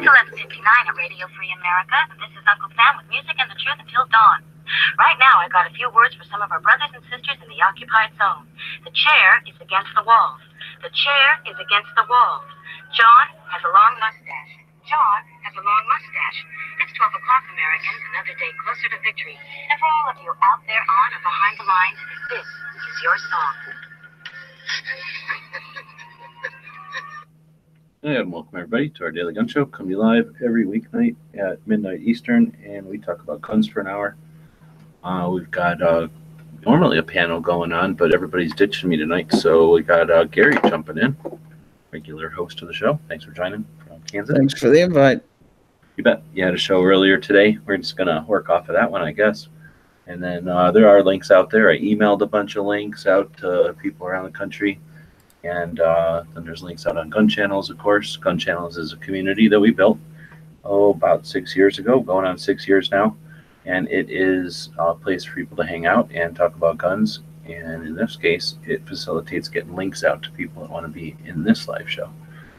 11:59 at Radio Free America. This is Uncle Sam with music and the truth until dawn. Right now, I got a few words for some of our brothers and sisters in the occupied zone. The chair is against the walls. The chair is against the walls. John has a long mustache. John has a long mustache. It's 12 o'clock, Americans, another day closer to victory. And for all of you out there on or behind the lines, this is your song. And welcome everybody to our Daily Gun Show. Come to you live every weeknight at midnight Eastern, and we talk about guns for an hour. We've got normally a panel going on, but everybody's ditching me tonight, so we got Gary jumping in, regular host of the show. Thanks for joining from Kansas. Thanks for the invite. You bet. You had a show earlier today. We're just going to work off of that one, I guess. And then there are links out there. I emailed a bunch of links out to people around the country. And then there's links out on Gun Channels, of course. Gun Channels is a community that we built, about 6 years ago, going on 6 years now. And it is a place for people to hang out and talk about guns. And in this case, it facilitates getting links out to people that want to be in this live show.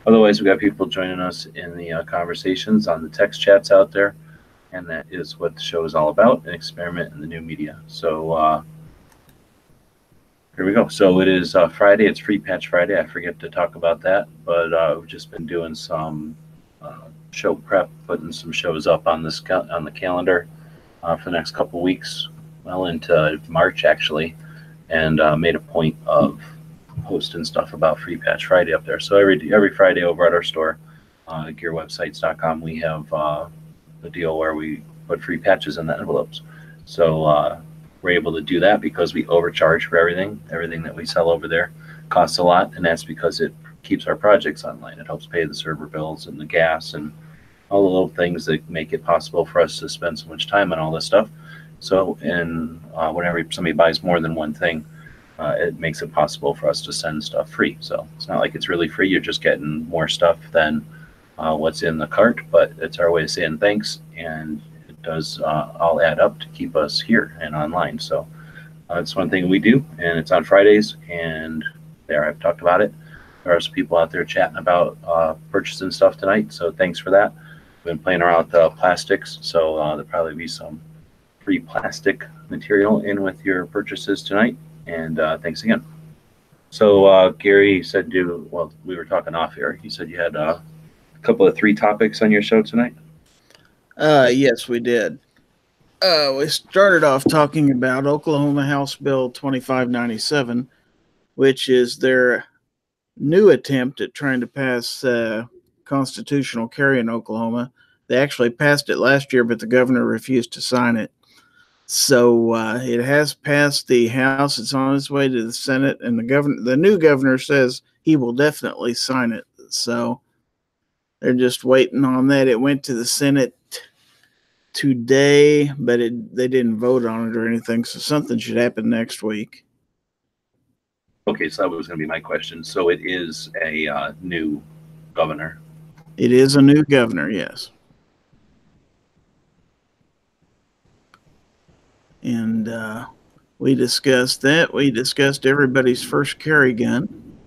Otherwise, we got people joining us in the conversations on the text chats out there. And that is what the show is all about, an experiment in the new media. So here we go. So it is Friday. It's Free Patch Friday. I forget to talk about that. But we've just been doing some show prep, putting some shows up on the calendar for the next couple weeks, well into March actually, and made a point of posting stuff about Free Patch Friday up there. So every Friday over at our store, gearwebsites.com, we have the deal where we put free patches in the envelopes. So we're able to do that because we overcharge for everything. Everything that we sell over there costs a lot, and that's because it keeps our projects online. It helps pay the server bills and the gas and all the little things that make it possible for us to spend so much time on all this stuff. So, and whenever somebody buys more than one thing, it makes it possible for us to send stuff free. So it's not like it's really free. You're just getting more stuff than what's in the cart, but it's our way of saying thanks, and it does all add up to keep us here and online. So it's one thing we do, and it's on Fridays, and there I've talked about it. There are some people out there chatting about purchasing stuff tonight, so thanks for that. Been playing around with plastics, so there'll probably be some free plastic material in with your purchases tonight, and thanks again. So Gary said well, we were talking off here. You said you had a couple of 3 topics on your show tonight? Yes, we did. We started off talking about Oklahoma House Bill 2597, which is their new attempt at trying to pass constitutional carry in Oklahoma. They actually passed it last year, but the governor refused to sign it. So it has passed the House. It's on its way to the Senate, and the new governor says he will definitely sign it. So they're just waiting on that. It went to the Senate today, but they didn't vote on it or anything. So something should happen next week. Okay, so that was going to be my question. So it is a new governor. It is a new governor, yes. And we discussed that. We discussed everybody's first carry gun.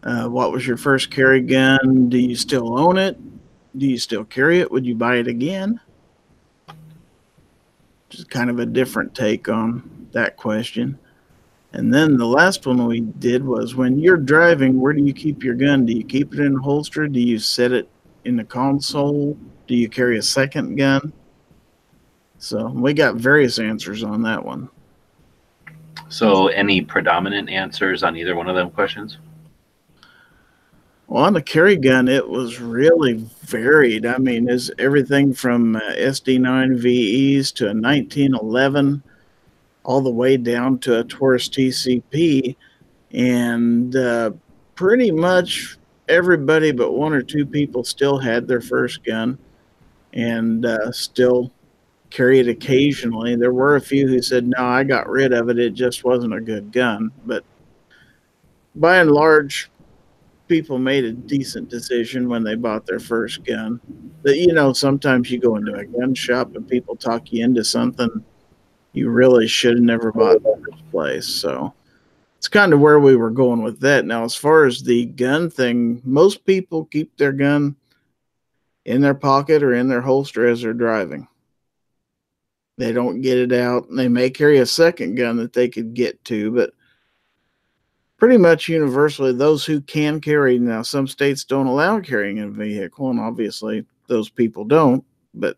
What was your first carry gun? Do you still own it? Do you still carry it? Would you buy it again? Just kind of a different take on that question. And then the last one we did was, when you're driving, where do you keep your gun? Do you keep it in a holster? Do you set it in the console? Do you carry a second gun? So we got various answers on that one. So any predominant answers on either one of them questions? Well, on the carry gun, it was really varied. I mean, there's everything from SD9 VEs to a 1911, all the way down to a Taurus TCP, and pretty much everybody but 1 or 2 people still had their first gun and still carry it occasionally. There were a few who said, no, I got rid of it. It just wasn't a good gun. But by and large, people made a decent decision when they bought their first gun. But, you know, sometimes you go into a gun shop and people talk you into something you really should have never bought in the first place. So it's kind of where we were going with that. Now, as far as the gun thing, most people keep their gun in their pocket or in their holster as they're driving. They don't get it out. They may carry a second gun that they could get to, but pretty much universally, those who can carry, now some states don't allow carrying a vehicle, and obviously those people don't, but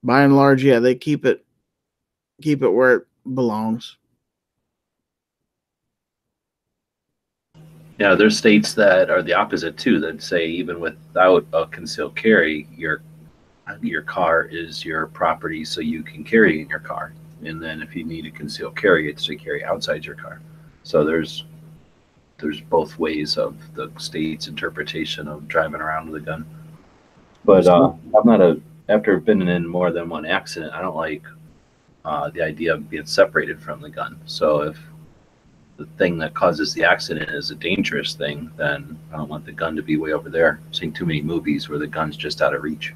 by and large, yeah, they keep it where it belongs. Yeah, there's states that are the opposite too, that say even without a concealed carry, your car is your property, so you can carry in your car. And then if you need a concealed carry, it's to carry outside your car. So there's both ways of the state's interpretation of driving around with a gun. But I'm not after being in more than one accident, I don't like the idea of being separated from the gun. So if the thing that causes the accident is a dangerous thing, then I don't want the gun to be way over there. I've seen too many movies where the gun's just out of reach.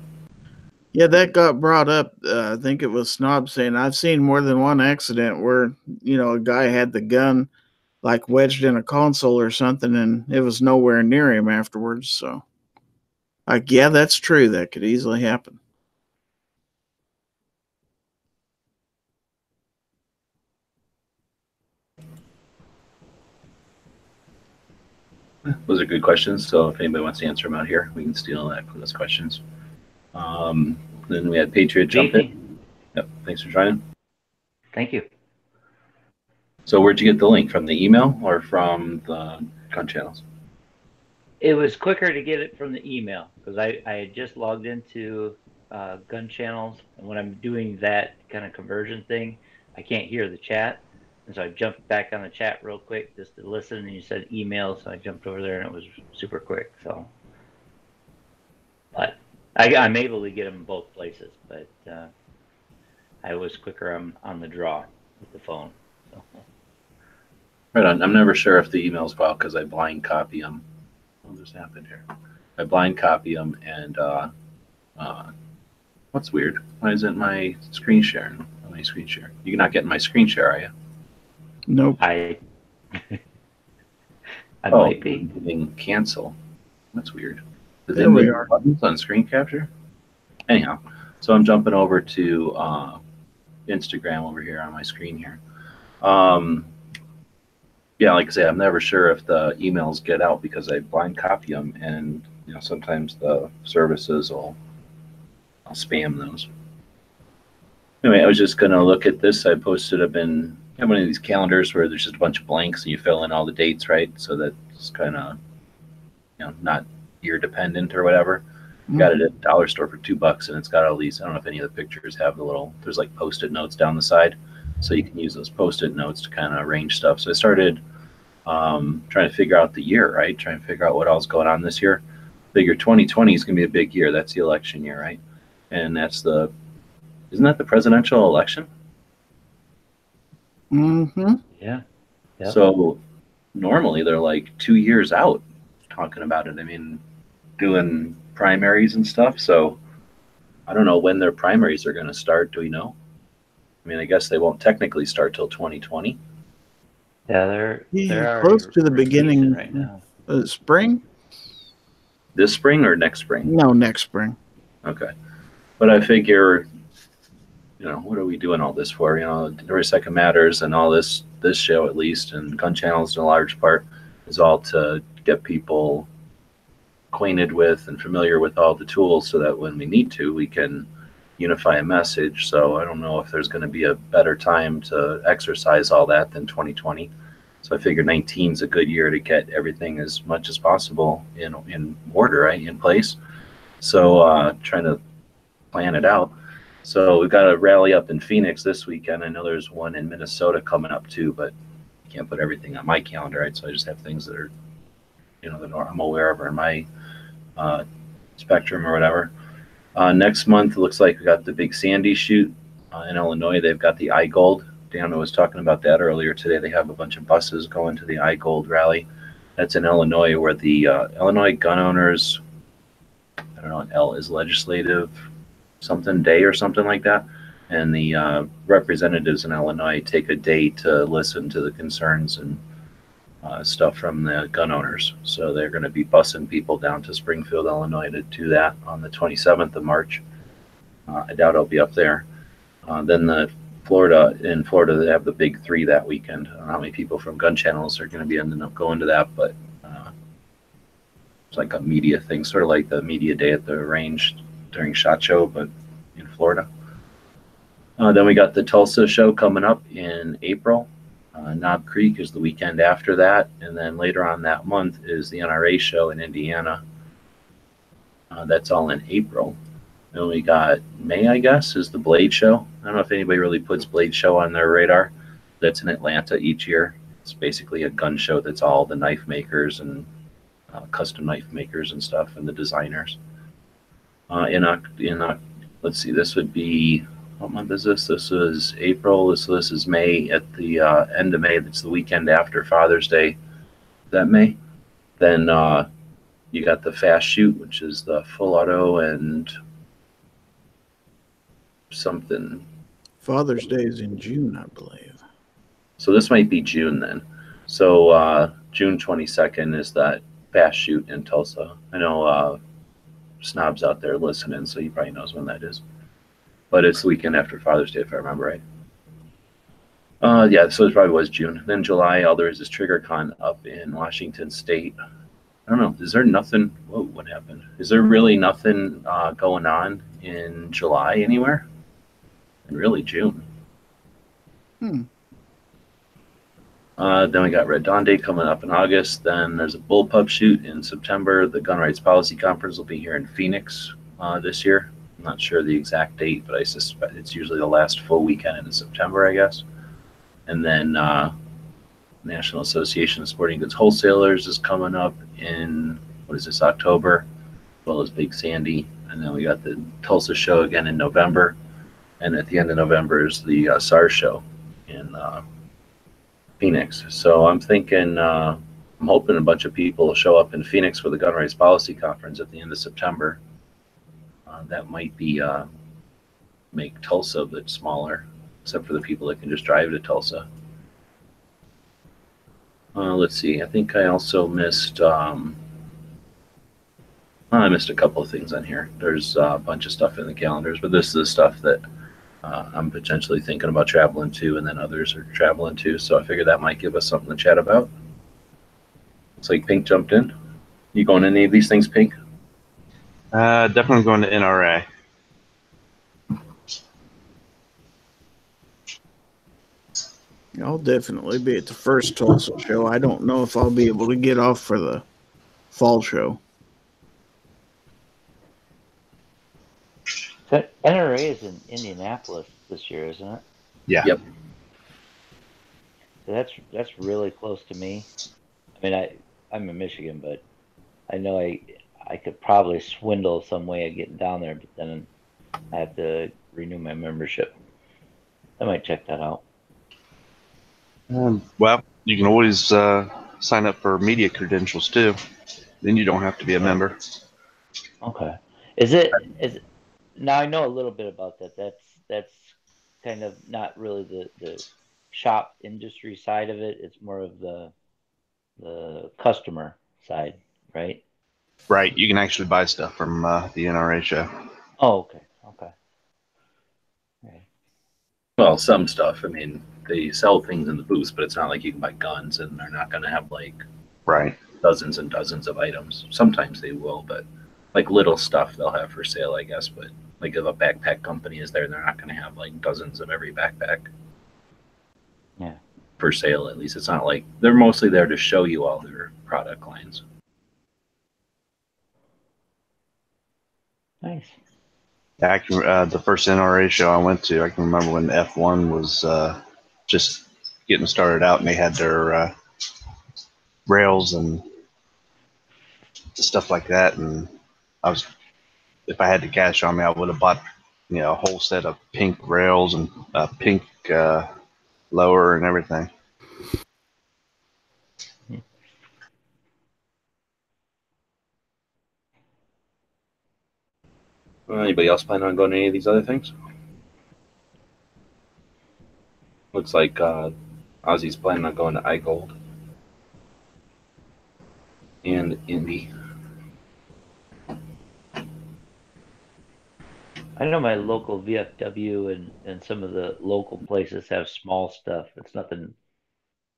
Yeah, that got brought up. I think it was Snob saying, I've seen more than one accident where, a guy had the gun like wedged in a console or something, and it was nowhere near him afterwards. So, yeah, that's true. That could easily happen. Those are good questions. So if anybody wants to answer them out here, we can steal those questions. Then we had Patriot jump in. Yep. Thanks for joining. Thank you. So where'd you get the link? From the email or from the gun channels? It was quicker to get it from the email because I had just logged into gun channels, and when I'm doing that kind of conversion thing, I can't hear the chat. And so I jumped back on the chat real quick just to listen, and you said email, so I jumped over there, and it was super quick. So, but I'm able to get them both places, but I was quicker on the draw with the phone. So. Right on. I'm never sure if the emails go out because I blind copy them. What just happened here? I blind copy them, and what's weird? Why isn't my screen share? My screen share. You're not getting my screen share, are you? Nope. I might be. Hitting cancel. That's weird. There we are. Buttons on screen capture. Anyhow, so I'm jumping over to Instagram over here on my screen here. Yeah, like I say, I'm never sure if the emails get out because I blind copy them, and sometimes the services will spam those. Anyway, I was just gonna look at this. I posted up in one of these calendars where there's just a bunch of blanks and you fill in all the dates, right? So that's kind of not year dependent or whatever. Got it at the dollar store for $2, and it's got all these. I don't know if any of the pictures have there's like Post-it notes down the side, so you can use those Post-it notes to kind of arrange stuff. So I started trying to figure out the year, right? Trying to figure out what else is going on this year. Figure 2020 is going to be a big year. That's the election year, right? And isn't that the presidential election? Mm-hmm. Yeah. Yep. So normally they're like 2 years out talking about it. I mean, doing primaries and stuff. So I don't know when their primaries are going to start. Do we know? I mean, I guess they won't technically start till 2020. Yeah, they're close to the beginning right now. Spring? This spring or next spring? No, next spring. Okay. But I figure, what are we doing all this for? Every second matters, and all this show at least, and gun channels in a large part is all to get people acquainted with and familiar with all the tools so that when we need to, we can unify a message. So I don't know if there's going to be a better time to exercise all that than 2020. So I figure 19 is a good year to get everything as much as possible in order, right, in place. So trying to plan it out. So we've got a rally up in Phoenix this weekend. I know there's one in Minnesota coming up too, but I can't put everything on my calendar, right? So I just have things that are, that I'm aware of or in my spectrum or whatever. Next month, it looks like we got the Big Sandy shoot in Illinois. They've got the iGold. Dan was talking about that earlier today. They have a bunch of buses going to the iGold rally. That's in Illinois, where the Illinois gun owners, I don't know, L is legislative something day or something like that. And the representatives in Illinois take a day to listen to the concerns and stuff from the gun owners. So they're going to be busing people down to Springfield, Illinois to do that on the 27th of March. I doubt I'll be up there. Then in Florida, they have the big three that weekend. I don't know how many people from gun channels are going to be ending up going to that, but it's like a media thing, sort of like the media day at the range during SHOT Show, but in Florida. Then we got the Tulsa show coming up in April. Knob Creek is the weekend after that, and then later on that month is the NRA show in Indiana. That's all in April. Then we got May, I guess, is the Blade show. I don't know if anybody really puts Blade show on their radar. That's in Atlanta each year. It's basically a gun show that's all the knife makers and custom knife makers and stuff, and the designers. Let's see, this would be, what month is this? This is April. So this is May. At the end of May, that's the weekend after Father's Day. Is that May? Then you got the Fast Shoot, which is the full auto and something. Father's Day is in June, I believe. So this might be June then. So June 22nd is that Fast Shoot in Tulsa. I know Snob's out there listening, so he probably knows when that is. But it's the weekend after Father's Day, if I remember right. Yeah, so it probably was June. Then July, all there is TriggerCon up in Washington State. I don't know. Is there nothing? Whoa, what happened? Is there really nothing going on in July anywhere? And really June. Then we got Red Dawn Day coming up in August. Then there's a bullpup shoot in September. The Gun Rights Policy Conference will be here in Phoenix this year. I'm not sure the exact date, but I suspect it's usually the last full weekend in September, I guess. And then National Association of Sporting Goods Wholesalers is coming up in, what is this, October, as well as Big Sandy. And then we got the Tulsa show again in November. And at the end of November is the SARS show in Phoenix. So I'm thinking, I'm hoping a bunch of people will show up in Phoenix for the Gun Rights Policy Conference at the end of September. That might be make Tulsa a bit smaller, except for the people that can just drive to Tulsa. Let's see. I think I also missed. I missed a couple of things on here. There's a bunch of stuff in the calendars, but this is the stuff that I'm potentially thinking about traveling to, and then others are traveling to. So I figured that might give us something to chat about. Looks like Pink jumped in. You going to any of these things, Pink? Definitely going to NRA. I'll definitely be at the first Tulsa show. I don't know if I'll be able to get off for the fall show. NRA is in Indianapolis this year, isn't it? Yeah. Yep. That's really close to me. I mean, I'm in Michigan, but I know I could probably swindle some way of getting down there, but then I have to renew my membership. I might check that out. Well, you can always sign up for media credentials too. Then you don't have to be a member. Okay. Is it now? I know a little bit about that. That's kind of not really the shop industry side of it. It's more of the customer side, right? Right. You can actually buy stuff from the NRA show. Oh, okay. Right. Well, some stuff. I mean, they sell things in the booth, but it's not like you can buy guns, and they're not going to have like Right. dozens and dozens of items. Sometimes they will, but like little stuff they'll have for sale, I guess. But like if a backpack company is there, they're not going to have like dozens of every backpack. Yeah. For sale, at least. It's not like they're mostly there to show you all their product lines. Nice. I can, the first NRA show I went to, I can remember when F1 was just getting started out, and they had their rails and stuff like that. And if I had the cash on me, I would have bought, a whole set of pink rails and pink lower and everything. Anybody else plan on going to any of these other things? Looks like Ozzy's planning on going to iGold. and Indy. I know my local VFW and some of the local places have small stuff. It's nothing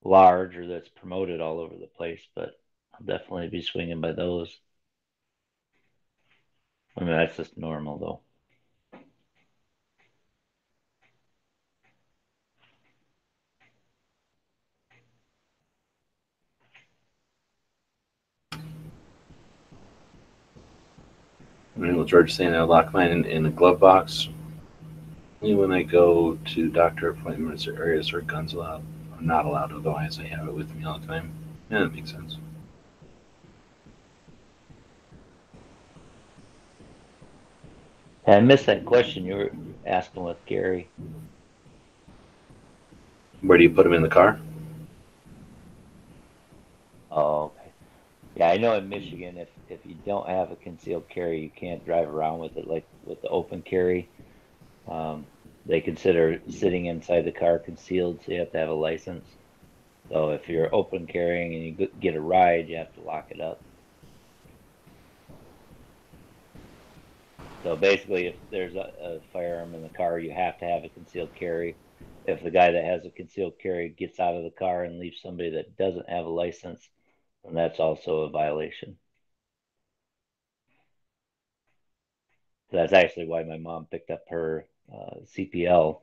large or that's promoted all over the place, but I'll definitely be swinging by those. I mean, that's just normal though. I mean, what George saying, I lock mine in a glove box. Only when I go to doctor appointments or areas where guns allowed. I'm not allowed, otherwise I have it with me all the time. Yeah, that makes sense. I missed that question you were asking with Gary. Where do you put them in the car? Oh, okay. Yeah, I know in Michigan, if you don't have a concealed carry, you can't drive around with it like with the open carry. They consider sitting inside the car concealed, so you have to have a license. So if you're open carrying and you get a ride, you have to lock it up. So basically, if there's a firearm in the car, you have to have a concealed carry. If the guy that has a concealed carry gets out of the car and leaves somebody that doesn't have a license, then that's also a violation. So that's actually why my mom picked up her CPL,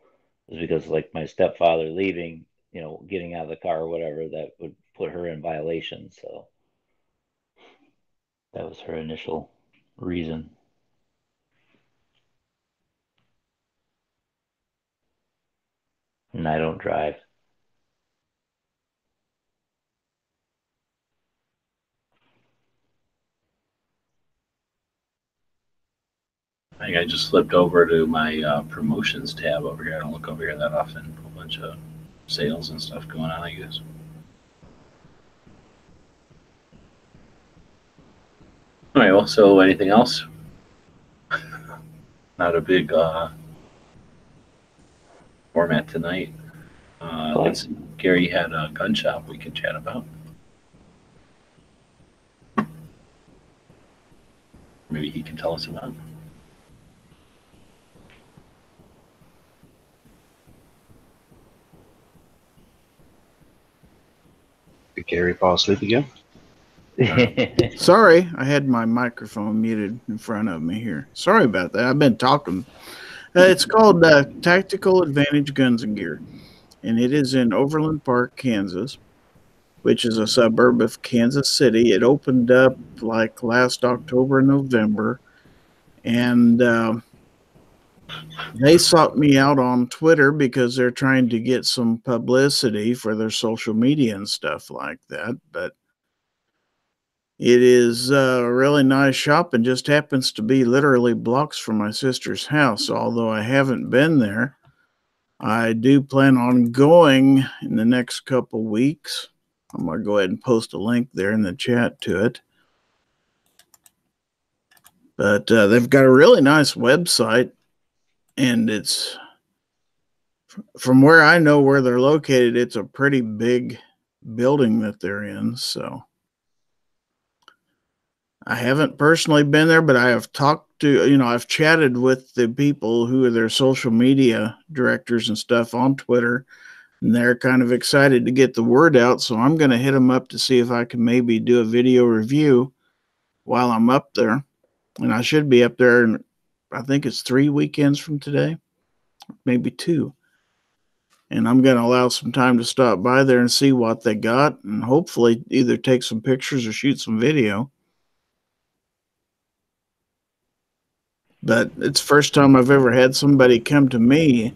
is because like my stepfather leaving, getting out of the car or whatever, that would put her in violation. So that was her initial reason. And I don't drive. I think I just slipped over to my promotions tab over here. I don't look over here that often. A whole bunch of sales and stuff going on, I guess. All right, well, so anything else? Not a big format tonight. Let's see. Gary had a gun shop we could chat about. Maybe he can tell us about. Did Gary fall asleep again? Sorry, I had my microphone muted in front of me here. Sorry about that. I've been talking. It's called Tactical Advantage Guns and Gear, and it is in Overland Park, Kansas, which is a suburb of Kansas City. It opened up like last October, November, and they sought me out on Twitter because they're trying to get some publicity for their social media and stuff like that. But it is a really nice shop and just happens to be literally blocks from my sister's house. Although I haven't been there, I do plan on going in the next couple weeks. I'm going to go ahead and post a link there in the chat to it. But they've got a really nice website, and it's, from where I know where they're located, it's a pretty big building that they're in. So I haven't personally been there, but I have talked to, I've chatted with the people who are their social media directors and stuff on Twitter, and they're kind of excited to get the word out. So I'm going to hit them up to see if I can maybe do a video review while I'm up there. And I should be up there, and I think it's 3 weekends from today, maybe 2. And I'm going to allow some time to stop by there and see what they got, and hopefully either take some pictures or shoot some video. But it's the first time I've ever had somebody come to me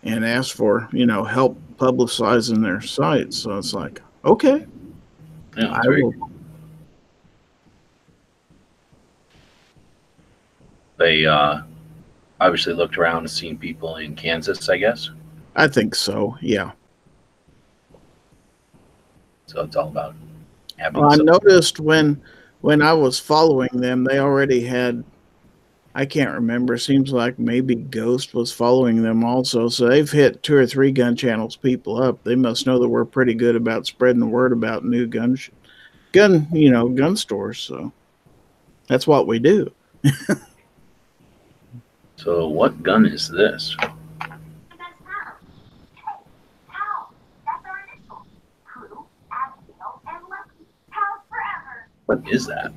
and ask for, help publicizing their site. So it's like, okay, Yeah, I will. They obviously looked around and seen people in Kansas, I guess. I think so, yeah. So it's all about having. I noticed when I was following them, they already had, I can't remember, seems like maybe Ghost was following them also. So they've hit 2 or 3 gun channels people up. They must know that we're pretty good about spreading the word about new gun stores. So that's what we do. So what gun is this? What is that?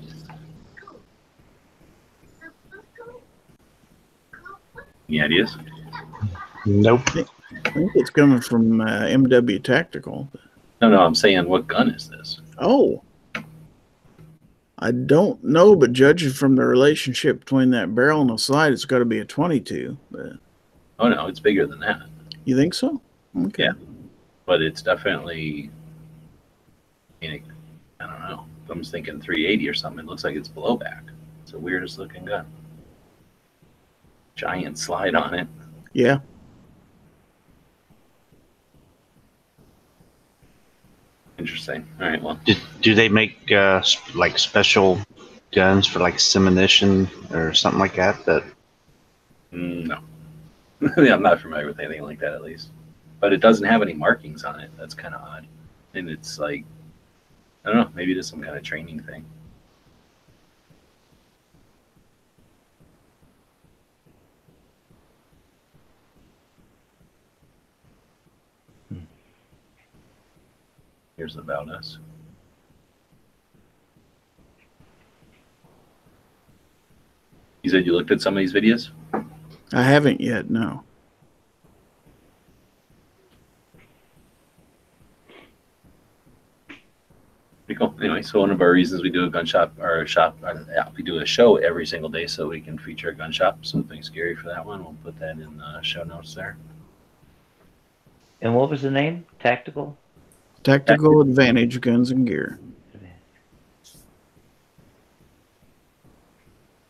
Any ideas? Nope. I think it's coming from MW Tactical. No, I'm saying what gun is this? Oh, I don't know, but judging from the relationship between that barrel and the sight, it's got to be a 22. But Oh no, it's bigger than that. you think so? Okay. Yeah. But it's definitely, I don't know. I was thinking 380 or something. It looks like it's blowback. It's the weirdest looking gun. Giant slide on it. Yeah. Interesting. All right, well. Do they make like special guns for like simunition or something like that? No. Yeah, I'm not familiar with anything like that, at least. But it doesn't have any markings on it. That's kind of odd. And it's like, I don't know, maybe it is some kind of training thing. Here's about us. You said you looked at some of these videos? I haven't yet, no. Pretty cool. Anyway, so one of our reasons we do a gun shop we do a show every single day so we can feature a gun shop. So thanks, Gary, for that one. We'll put that in the show notes there. And what was the name? Tactical? Tactical Advantage Guns and Gear.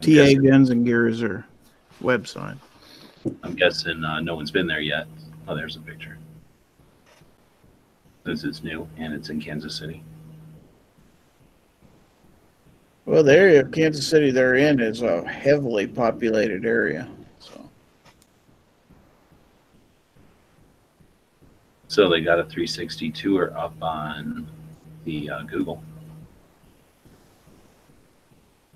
TA Guns and Gear is their website. I'm guessing no one's been there yet. Oh, there's a picture. This is new, and it's in Kansas City. Well, the area of Kansas City they're in is a heavily populated area. So they got a 360 tour up on the Google.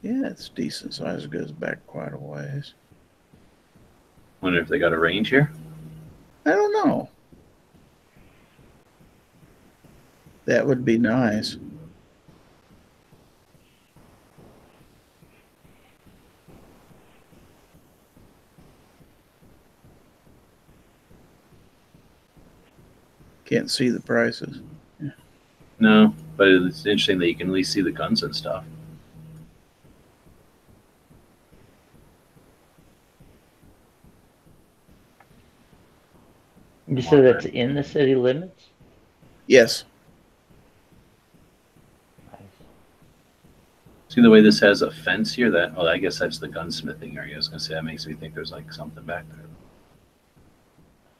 Yeah, it's decent size. It goes back quite a ways. Wonder if they got a range here? I don't know. That would be nice. Can't see the prices. Yeah. No, but it's interesting that you can at least see the guns and stuff. You said that's in the city limits? Yes. Nice. See the way this has a fence here? I guess that's the gunsmithing area. I was gonna say that makes me think there's like something back there.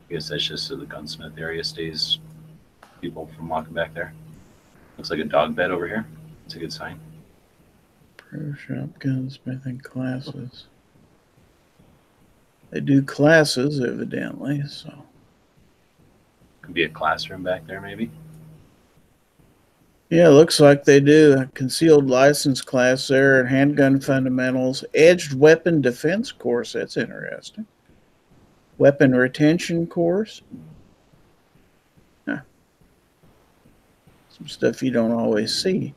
I guess that's just so the gunsmith area stays people from walking back there. Looks like a dog bed over here. It's a good sign. Pro shop gunsmithing classes. They do classes, evidently, so. Could be a classroom back there, maybe. Yeah, looks like they do. A concealed license class there, handgun fundamentals, edged weapon defense course. That's interesting. Weapon retention course. Huh. Some stuff you don't always see.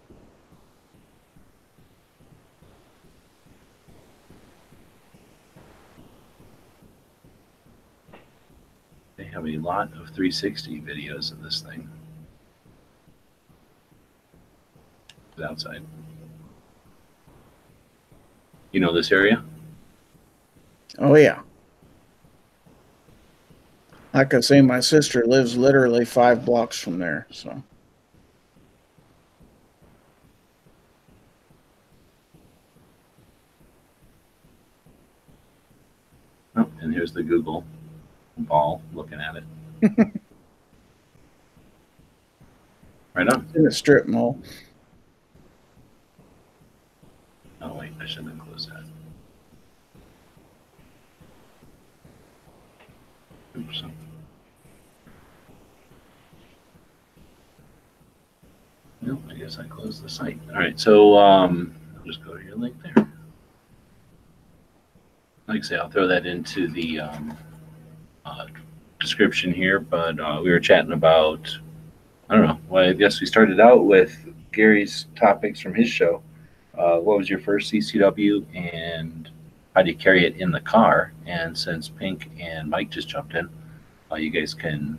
They have a lot of 360 videos of this thing. It's outside. You know this area? Oh, yeah. Like I say, my sister lives literally 5 blocks from there, so. Oh, and here's the Google ball looking at it. Right on. In a strip mall. Oh, wait, I shouldn't have closed that. Oops. No, I guess I closed the site. All right, so I'll just go to your link there. Like I say, I'll throw that into the description here, but we were chatting about, I don't know, well, I guess we started out with Gary's topics from his show. What was your first CCW and how do you carry it in the car? And since Pink and Mike just jumped in, you guys can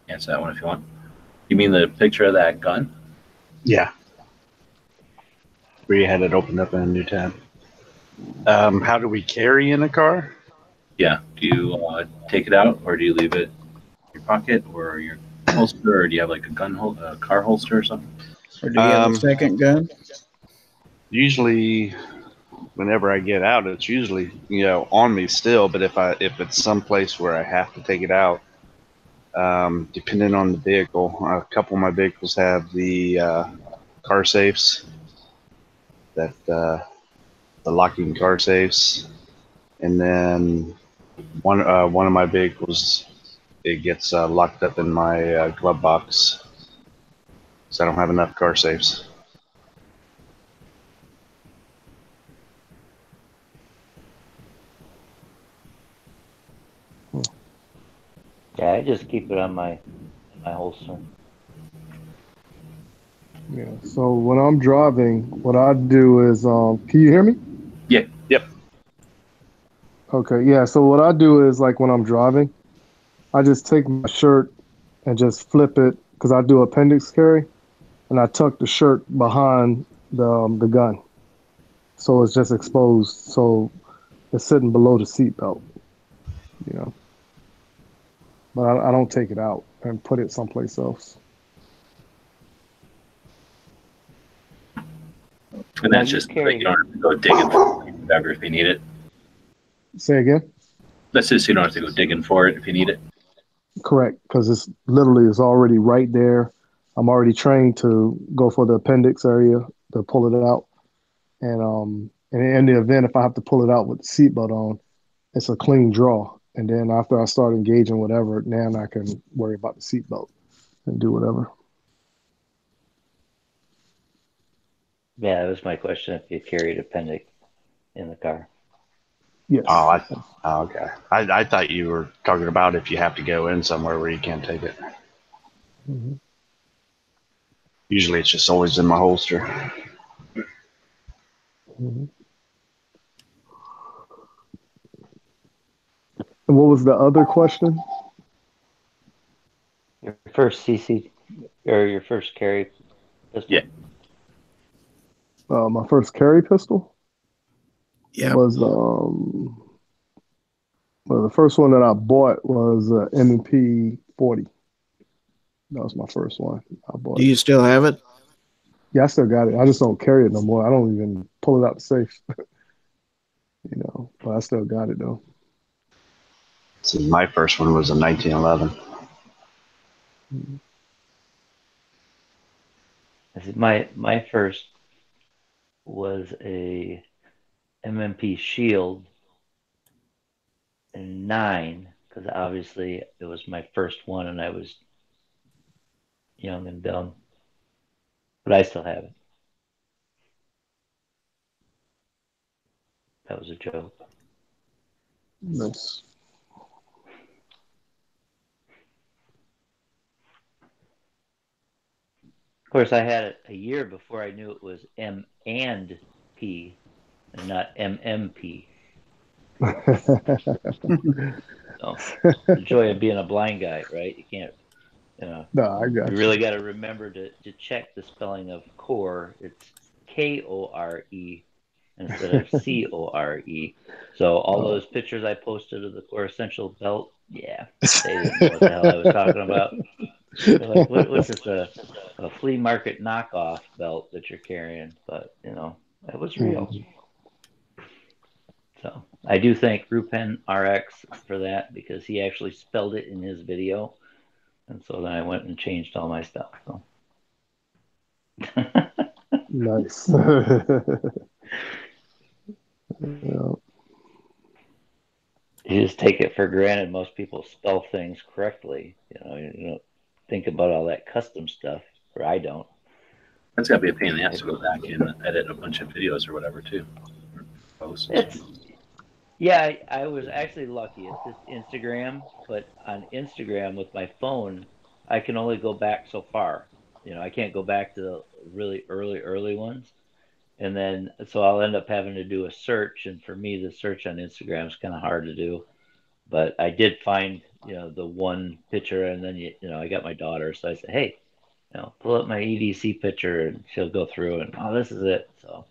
answer that one if you want. You mean the picture of that gun? Yeah. Where you had it opened up in a new tab. How do we carry in a car? Yeah. Do you take it out or do you leave it in your pocket or your holster, or do you have like a car holster or something? Or do you have a second gun? Usually, whenever I get out, it's usually on me still. But if it's someplace where I have to take it out, depending on the vehicle, a couple of my vehicles have the car safes, that the locking car safes, and then one of my vehicles, it gets locked up in my glove box, so I don't have enough car safes. Yeah, I just keep it on my holster. Yeah. So when I'm driving, what I do is, can you hear me? Yeah. Yep. Okay. Yeah. So what I do is, like, when I'm driving, I just take my shirt and just flip it, because I do appendix carry, and I tuck the shirt behind the gun, so it's just exposed, so it's sitting below the seatbelt, you know. But I don't take it out and put it someplace else. And that's just like you don't have to go digging for it, whatever, if you need it. Say again? That's just you don't have to go digging for it if you need it. Correct, because it's already right there. I'm already trained to go for the appendix area to pull it out, and in the event if I have to pull it out with the seatbelt on, it's a clean draw. And then after I start engaging whatever, then I can worry about the seatbelt and do whatever. Yeah, that was my question. If you carried appendix in the car. Yes. Okay. I thought you were talking about if you have to go in somewhere where you can't take it. Mm-hmm. Usually it's just always in my holster. Mm-hmm. And what was the other question? Your first CC or your first carry pistol? Yeah. My first carry pistol was well, the first one that I bought was M&P 40. That was my first one I bought. Do you still have it? Yeah, I still got it. I just don't carry it no more. I don't even pull it out the safe, but I still got it though. See, my first one was a 1911. My first was a MMP Shield in 9, because obviously it was my first one and I was young and dumb, but I still have it. That was a joke. Nice. Of course, I had it a year before I knew it was M and P and not MMP. So, the joy of being a blind guy, right? You can't, No, I got you really got to remember to check the spelling of core. It's Kore instead of Core. So all those pictures I posted of the Core Essential belt, yeah, they didn't know what the hell I was talking about. They're like, what's this, a flea market knockoff belt that you're carrying? But, it was real. So I do thank Rupen RX for that, because he actually spelled it in his video. And so then I went and changed all my stuff. So. Nice. Yeah. You just take it for granted most people spell things correctly. think about all that custom stuff, or I don't. That's got to be a pain in the ass to go back and edit a bunch of videos or whatever too. Posts and It's stuff. Yeah, I was actually lucky. It's just Instagram, but on Instagram with my phone, I can only go back so far. I can't go back to the really early ones. And then, so I'll end up having to do a search. And for me, the search on Instagram is kind of hard to do. But I did find, the one picture, and then, I got my daughter. So I said, hey, pull up my EDC picture, and she'll go through and, oh, this is it. So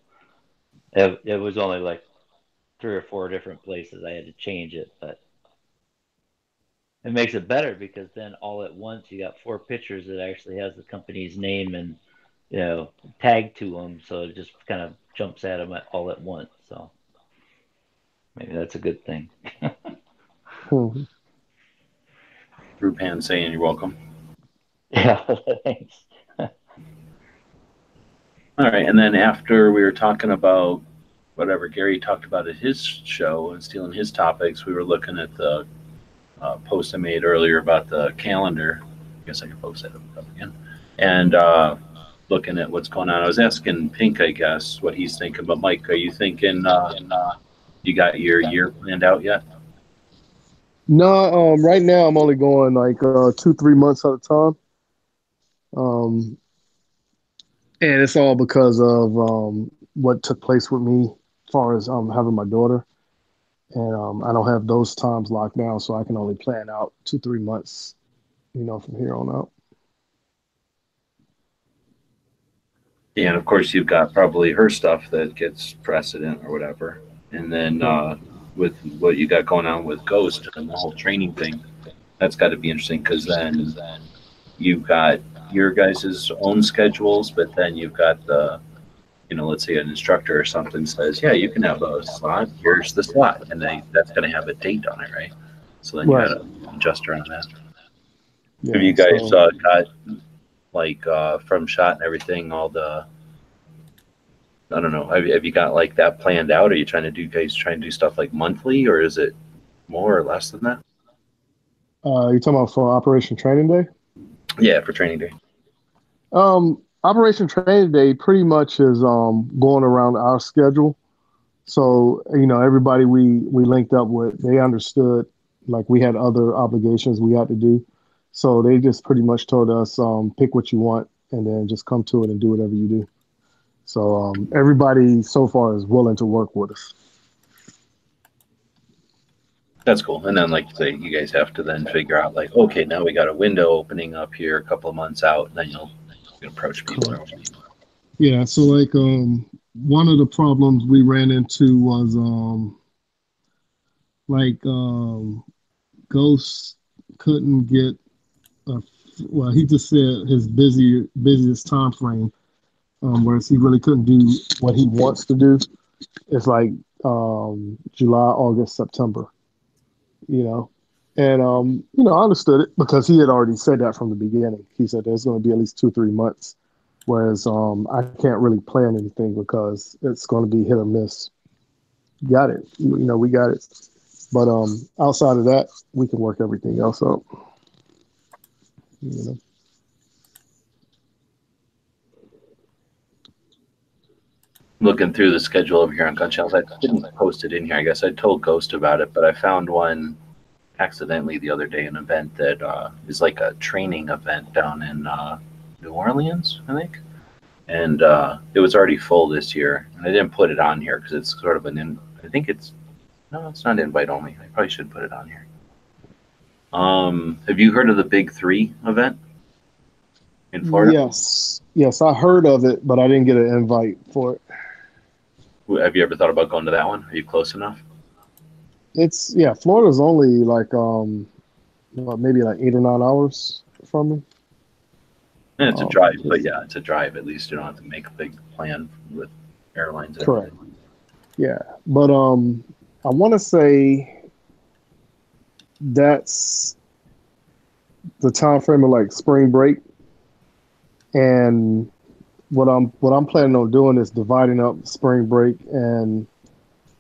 it was only like 3 or 4 different places I had to change it, but it makes it better because then all at once you got 4 pictures that actually has the company's name and tagged to them, so it just kind of jumps at them all at once. So maybe that's a good thing. Hmm. Rupan saying you're welcome. Yeah, thanks. All right, and then after we were talking about whatever Gary talked about at his show and stealing his topics, we were looking at the post I made earlier about the calendar. I guess I can post that up again. And looking at what's going on. I was asking Pink, I guess, what he's thinking. But Mike, are you thinking you got your year planned out yet? No, right now I'm only going like 2-3 months at a time. And it's all because of what took place with me as far as having my daughter. And I don't have those times locked down, so I can only plan out 2-3 months, from here on out. Yeah, and of course you've got probably her stuff that gets precedent or whatever. And then with what you got going on with Ghost and the whole training thing, that's got to be interesting because then you've got your guys' own schedules, but then you've got the, let's say an instructor or something says, yeah, you can have a slot. Here's the slot, and that's going to have a date on it, right? So then you got to adjust around that. Yeah, have you guys got like from shot and everything, all the? I don't know. Have you got like that planned out? Are you trying to do stuff like monthly, or is it more or less than that? You talking about for Operation Training Day? Yeah, for training day. Operation Training Day pretty much is going around our schedule. So everybody we linked up with, they understood like we had other obligations we had to do. So they just pretty much told us pick what you want and then just come to it and do whatever you do. So everybody so far is willing to work with us. That's cool. And then, like say, you guys have to then figure out like, okay, now we got a window opening up here a couple of months out, and then you can approach people. Yeah. So like one of the problems we ran into was Ghost couldn't get well, he just said his busiest time frame, whereas he really couldn't do what he wants to do. It's like July, August, September, and I understood it because he had already said that from the beginning. He said there's going to be at least 2-3 months, whereas I can't really plan anything because it's going to be hit or miss. Got it, we got it. But outside of that, we can work everything else out. Looking through the schedule over here on Gun Channels, I didn't post it in here. I guess I told Ghost about it, but I found one accidentally the other day, an event that is like a training event down in New Orleans, I think. And it was already full this year, and I didn't put it on here because it's sort of I think it's not invite only. I probably should put it on here. Have you heard of the Big 3 event in Florida? Yes, I heard of it, but I didn't get an invite for it. Have you ever thought about going to that one? Are you close enough? Florida's only like maybe like 8 or 9 hours from me. And it's a drive, but yeah, it's a drive. At least you don't have to make a big plan with airlines. Correct. Yeah, but I want to say that's the time frame of like spring break, and what I'm planning on doing is dividing up spring break and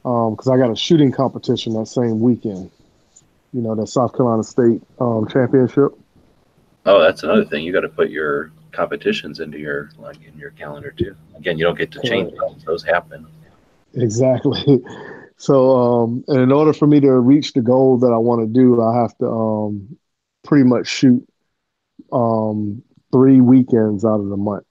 because I got a shooting competition that same weekend, the South Carolina State championship. Oh, that's another thing. You got to put your competitions into your in your calendar too. Again, you don't get to change Correct. those happen. Exactly. So, and in order for me to reach the goal that I want to do, I have to pretty much shoot um, 3 weekends out of the month,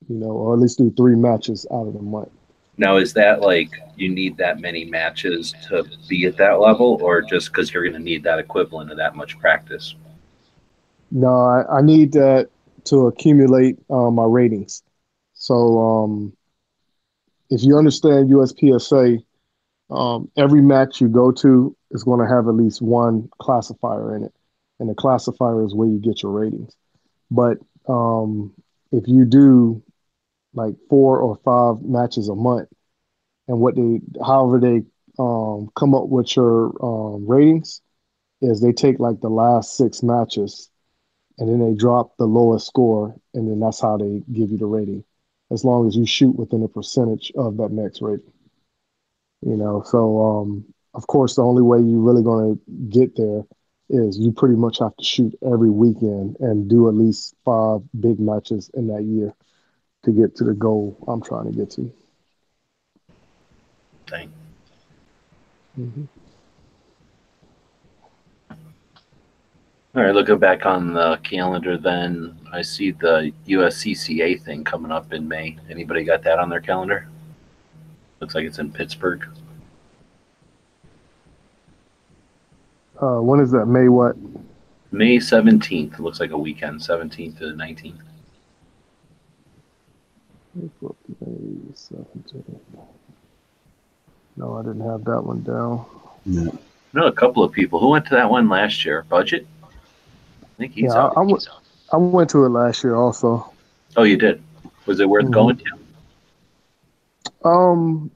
or at least do 3 matches out of the month. Now, is that like you need that many matches to be at that level, or just because you're going to need that equivalent of that much practice? No, I need that to accumulate my ratings. So, if you understand USPSA, every match you go to is going to have at least one classifier in it, and the classifier is where you get your ratings. But if you do like 4 or 5 matches a month, and however they come up with your ratings is they take like the last 6 matches, and then they drop the lowest score, and then that's how they give you the rating, as long as you shoot within a percentage of that max rating. So of course the only way you're really going to get there is you pretty much have to shoot every weekend and do at least 5 big matches in that year to get to the goal I'm trying to get to. Thing. Mm-hmm. All right, looking back on the calendar, then I see the USCCA thing coming up in May. Anybody got that on their calendar? Looks like it's in Pittsburgh. When is that? May what? May 17th. Looks like a weekend, 17th to the 19th. April, May 17th. No, I didn't have that one down. Yeah. I know a couple of people who went to that one last year. Budget? I think he's Yeah, out. I went to it last year also. Oh, you did? Was it worth going Mm-hmm. to?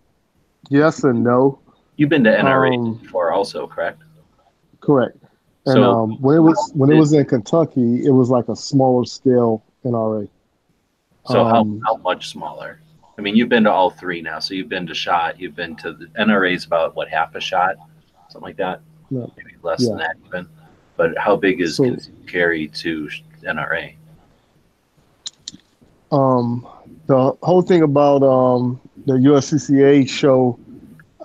Yes and no. You've been to NRA Um, before also, correct? correct. And So when it was in Kentucky, it was like a smaller scale NRA. so Um, how much smaller? I mean, you've been to all three now. So you've been to shot, you've been to the NRA's about what, half a shot, something like that, yeah, maybe less than yeah. that even. But how big is So carry to NRA? um, the whole thing about the USCCA show,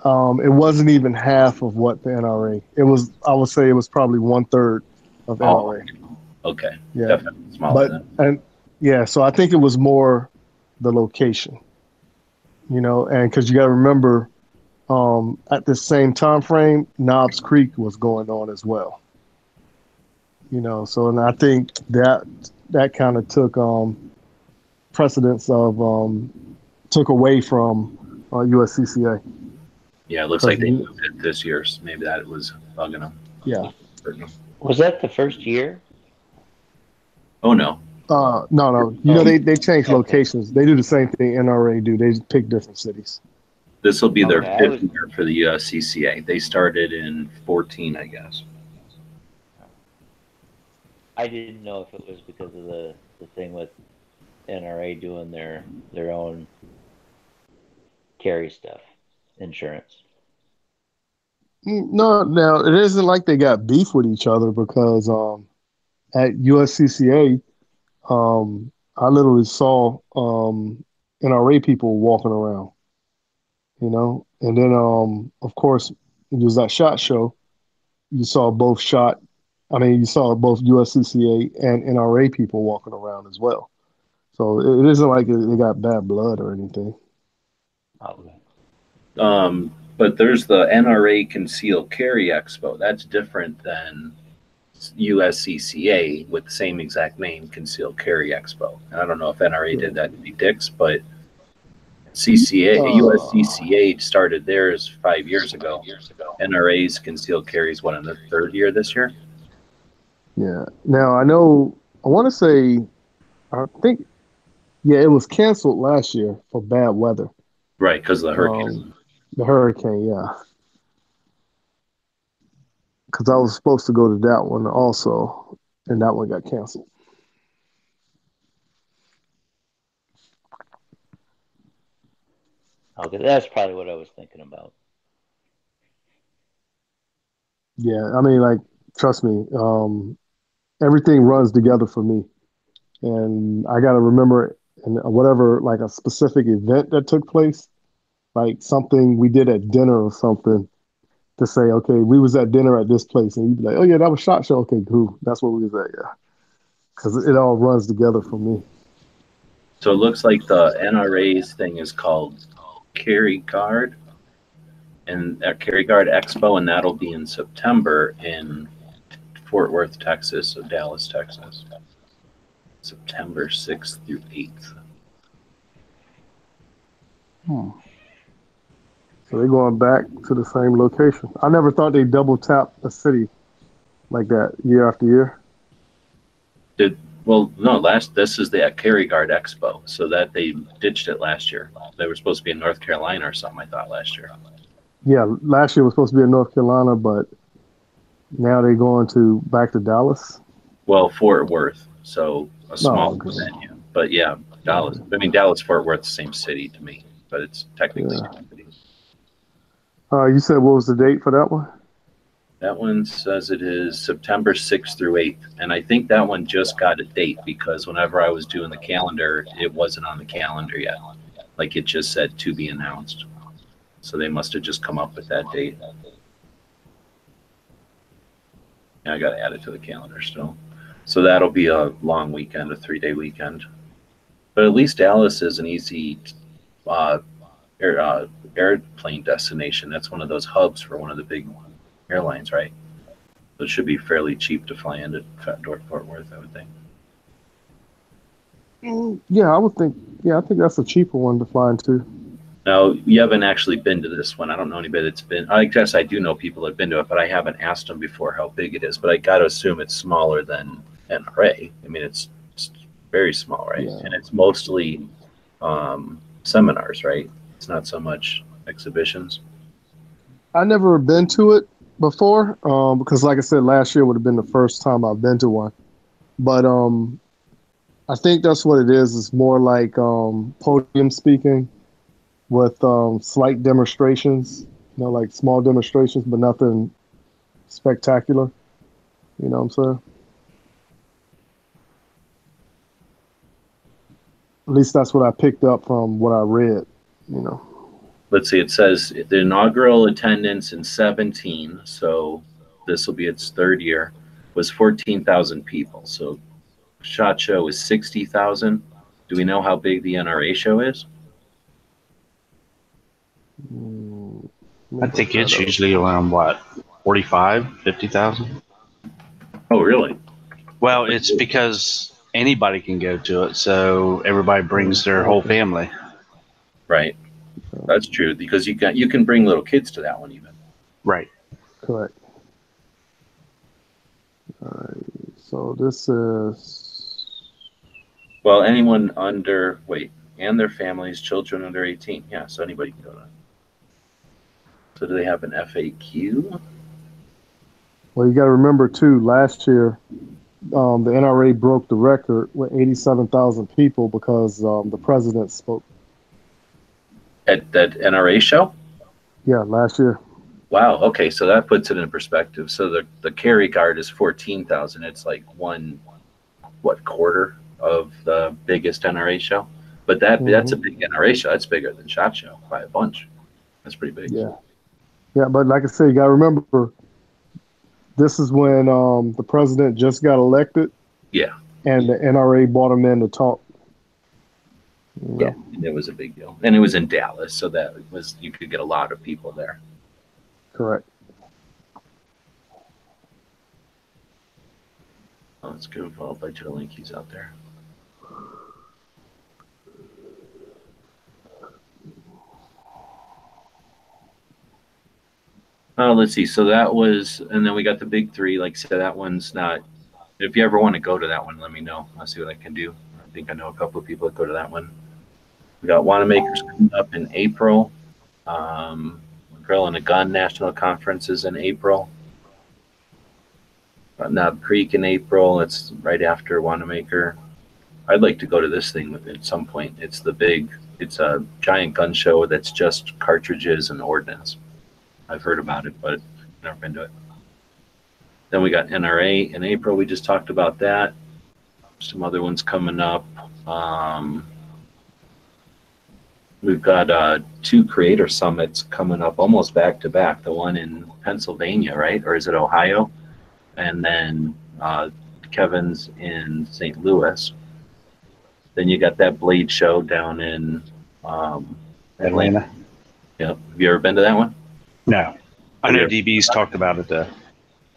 it wasn't even half of what the NRA. It was. I would say it was probably 1/3 of Oh, NRA. okay, Yeah, definitely smaller but than. and yeah, so I think it was more the location, and because you got to remember, at the same time frame, Knobs Creek was going on as well. So and I think that kind of took precedence of took away from USCCA Yeah, it looks because like they moved it this year. So maybe that was bugging them, yeah. hurting them. Was that the first year? Oh no, No. Oh, They change okay. locations. They do the same thing NRA do. They just pick different cities. this will be their Okay, I fifth was. year for the USCCA. They started in 14, I guess. I didn't know if it was because of the thing with NRA doing their own carry stuff, insurance. No, now it isn't like they got beef with each other because at USCCA, I literally saw NRA people walking around, and then of course it was that shot show. You saw both shot. I mean, you saw both USCCA and NRA people walking around as well. So it isn't like they got bad blood or anything. Okay. But there's the NRA Concealed Carry Expo. That's different than USCCA with the same exact name, Concealed Carry Expo. And I don't know if NRA did that to be dicks, but Uh, USCCA started theirs 5 years ago. NRA's Concealed Carry is what, in the third year this year? yeah. Now I know. I want to say. I think. Yeah, it was canceled last year for bad weather. Right, because of the hurricane. The hurricane. Yeah, because I was supposed to go to that one also, and that one got canceled. Okay, that's probably what I was thinking about. Yeah, I mean, like, trust me. everything runs together for me. And I got to remember and whatever, like a specific event that took place, like something we did at dinner or something to say, okay, we was at dinner at this place. And you'd be like, oh, yeah, that was SHOT Show. Okay, cool. That's what we was at. Yeah. Because it all runs together for me. So it looks like the NRA's thing is called Carry Guard, and Carry Guard Expo, and that'll be in September in Fort Worth, Texas, so Dallas, Texas. September 6th through 8th. So they're going back to the same location. I never thought they double tap a city like that year after year. Well, no, this is the Carry Guard Expo, so that they ditched it last year. They were supposed to be in North Carolina or something, I thought, last year. Yeah, last year was supposed to be in North Carolina, but now they're going back to Dallas. Well, Fort Worth, so a small venue. But yeah, Dallas. I mean, Dallas, Fort Worth, the same city to me, but it's technically two cities. You said what was the date for that one? That one says it is September 6th through 8th. And I think that one just got a date because whenever I was doing the calendar, it wasn't on the calendar yet. Like it just said to be announced. So they must have just come up with that date. Yeah, I got to add it to the calendar still. So that'll be a long weekend, a 3-day weekend. But at least Dallas is an easy airplane destination. That's one of those hubs for one of the big airlines, right? So it should be fairly cheap to fly into Fort Worth, I would think. Yeah, I would think. Yeah, I think that's a cheaper one to fly into. Now, you haven't actually been to this one. I don't know anybody that's been. I guess I do know people that have been to it, but I haven't asked them before how big it is. But I got to assume it's smaller than NRA. I mean, it's very small, right? Yeah. And it's mostly seminars, right? It's not so much exhibitions. I never been to it before because, like I said, last year would have been the first time I've been to one. But I think that's what it is. It's more like podium speaking with slight demonstrations, like small demonstrations, but nothing spectacular. You know what I'm saying? At least that's what I picked up from what I read, Let's see, it says the inaugural attendance in 17, so this will be its third year, was 14,000 people. So SHOT Show is 60,000. Do we know how big the NRA show is? I think it's usually around, 45, 50,000? Oh, really? Well, it's because anybody can go to it, so everybody brings their whole family. Right. That's true, because you can bring little kids to that one even. Right. Correct. All right. So this is. Well, anyone and their families, children under 18. Yeah, so anybody can go to that. So do they have an FAQ? Well, you got to remember too. Last year, the NRA broke the record with 87,000 people because the president spoke. At that NRA show? Yeah, last year. Wow. Okay, so that puts it in perspective. So the Carry Guard is 14,000. It's like quarter of the biggest NRA show. But that's a big NRA show. That's bigger than SHOT Show by a bunch. That's pretty big. Yeah. Yeah, but like I said, you got to remember, this is when the president just got elected. Yeah. And the NRA brought him in to talk. Yeah, and it was a big deal. And it was in Dallas, so you could get a lot of people there. Correct. Oh, let's go follow by Joe Link. He's out there. Let's see. So that was, and then we got the big three. Like I said, that one's not. If you ever want to go to that one, let me know. I'll see what I can do. I think I know a couple of people that go to that one. We got Wanamakers coming up in April. Girl and a Gun National Conference is in April. Knob Creek in April. It's right after Wanamaker. I'd like to go to this thing at some point. It's a giant gun show that's just cartridges and ordnance. I've heard about it, but I've never been to it. Then we got NRA in April. We just talked about that. Some other ones coming up. We've got 2 creator summits coming up almost back to back. The one in Pennsylvania, right? Or is it Ohio? And then Kevin's in St. Louis. Then you got that Blade show down in Atlanta. Yep. Have you ever been to that one? No. I know DB's talked about it though.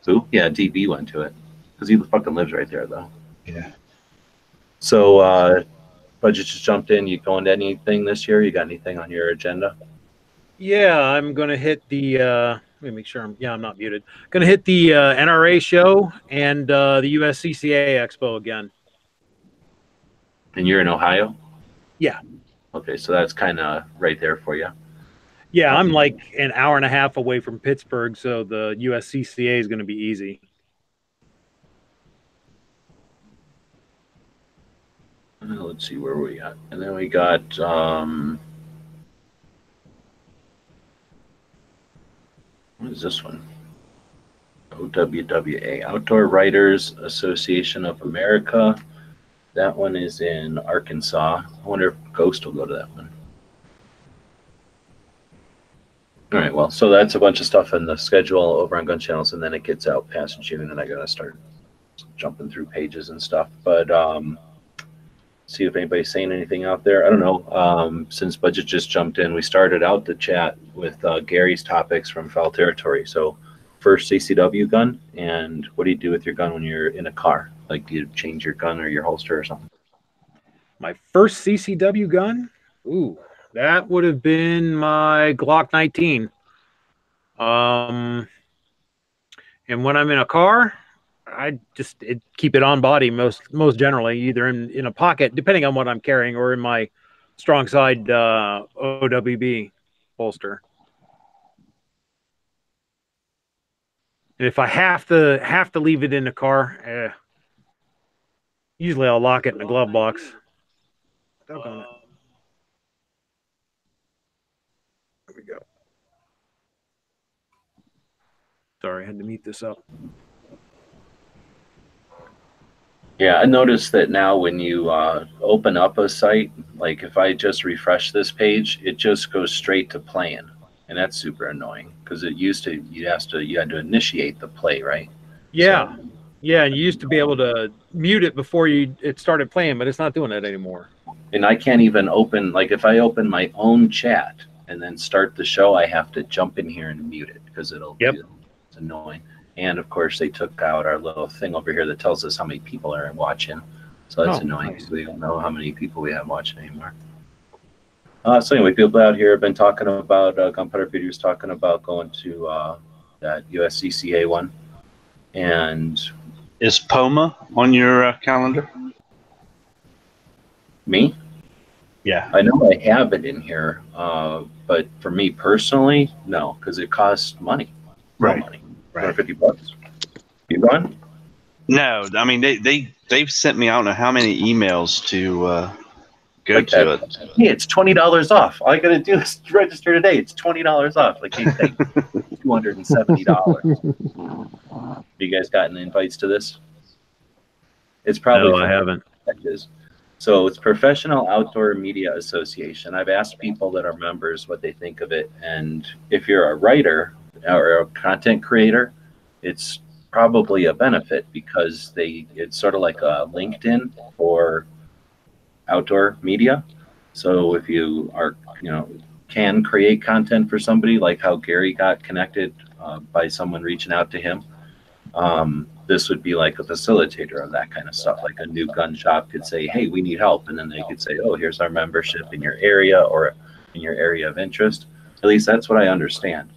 Who? Yeah, DB went to it. Because he fucking lives right there, though. Yeah. So, budget just jumped in. You going to anything this year? You got anything on your agenda? Yeah, I'm going to hit the, let me make sure I'm not muted. Going to hit the NRA show and the USCCA Expo again. And you're in Ohio? Yeah. Okay, so that's kind of right there for you. Yeah, I'm like an hour and a half away from Pittsburgh, so the USCCA is going to be easy. Let's see where we at. And then we got what is this one? OWWA, Outdoor Writers Association of America. That one is in Arkansas. I wonder if Ghost will go to that one. All right, well, so that's a bunch of stuff in the schedule over on Gun Channels, and then it gets out past June, and I gotta start jumping through pages and stuff. But see if anybody's saying anything out there. I don't know. Since budget just jumped in, we started out the chat with Gary's topics from Foul Territory. So first CCW gun, and what do you do with your gun when you're in a car? Like, do you change your gun or your holster or something? My first CCW gun? Ooh, that would have been my Glock 19. And when I'm in a car, I just keep it on body most generally, either in a pocket, depending on what I'm carrying, or in my strong side OWB holster. And if I have to leave it in the car, usually I'll lock it in the glove box. Doggone it. There we go. Sorry, I had to mute this up. Yeah, I noticed that now when you open up a site, like if I just refresh this page, it just goes straight to playing, and that's super annoying because it used to you had to initiate the play, right? Yeah, So, yeah, and you used to be able to mute it before it started playing, but it's not doing that anymore. and I can't even open, like if I open my own chat and then start the show, I have to jump in here and mute it because it's annoying. And of course, they took out our little thing over here that tells us how many people are watching. So that's annoying. Nice. We don't know how many people we have watching anymore. So anyway, people out here have been talking about, Gunpowder Beauty was talking about going to that USCCA one. And Is POMA on your calendar? me? Yeah. I know I have it in here, but for me personally, no, because it costs money. Right. Money. Right. $50. You going? No, I mean they've sent me I don't know how many emails to go Like to that. it. Hey, it's $20 off. All I gotta do is register today. It's $20 off. Like, hey, $270. You guys gotten invites to this? It's probably No, I haven't. So it's Professional Outdoor Media Association. I've asked people that are members what they think of it, and if you're a writer or a content creator, it's probably a benefit because it's sort of like a LinkedIn for outdoor media. So if you are, can create content for somebody, like how Gary got connected by someone reaching out to him, this would be like a facilitator of that kind of stuff. Like a new gun shop could say, hey, we need help. And then they could say, oh, here's our membership in your area or in your area of interest. At least that's what I understand.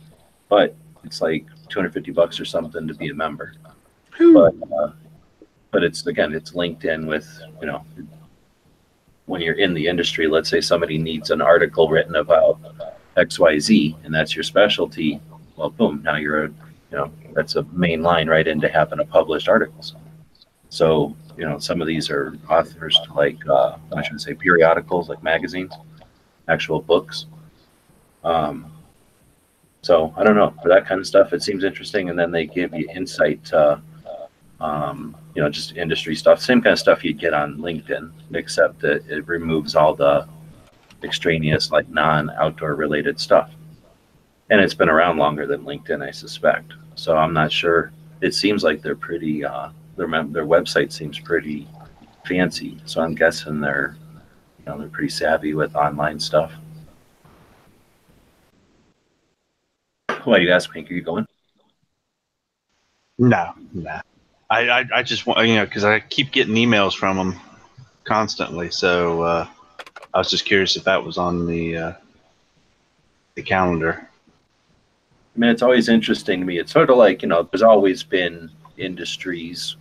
But it's like $250 or something to be a member. But it's, again, it's linked in with, when you're in the industry, let's say somebody needs an article written about XYZ and that's your specialty. Well, boom, now you're that's a main line right into having a published article. So, some of these are authors to like, I shouldn't say periodicals, like magazines, actual books. So I don't know, for that kind of stuff, it seems interesting. And then they give you insight to, just industry stuff, same kind of stuff you'd get on LinkedIn, except that it removes all the extraneous, like non-outdoor related stuff. And it's been around longer than LinkedIn, I suspect. So I'm not sure. It seems like they're pretty, their website seems pretty fancy. So I'm guessing they're pretty savvy with online stuff. Why you ask, Pink? Are you going? No. I just want, because I keep getting emails from them constantly. So I was just curious if that was on the calendar. I mean, it's always interesting to me. It's sort of like, there's always been industries,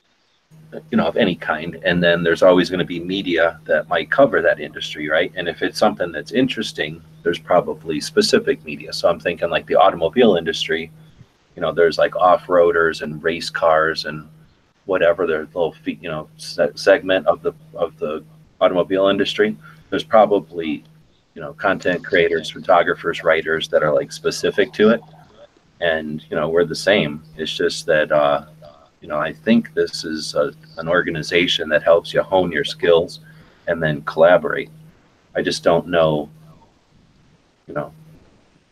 of any kind, and then there's always going to be media that might cover that industry, right? And if it's something that's interesting, there's probably specific media. So I'm thinking like the automobile industry, there's like off-roaders and race cars and whatever their little segment of the automobile industry. There's probably content creators, photographers, writers that are like specific to it. And we're the same. It's just that I think this is an organization that helps you hone your skills and then collaborate. I just don't know.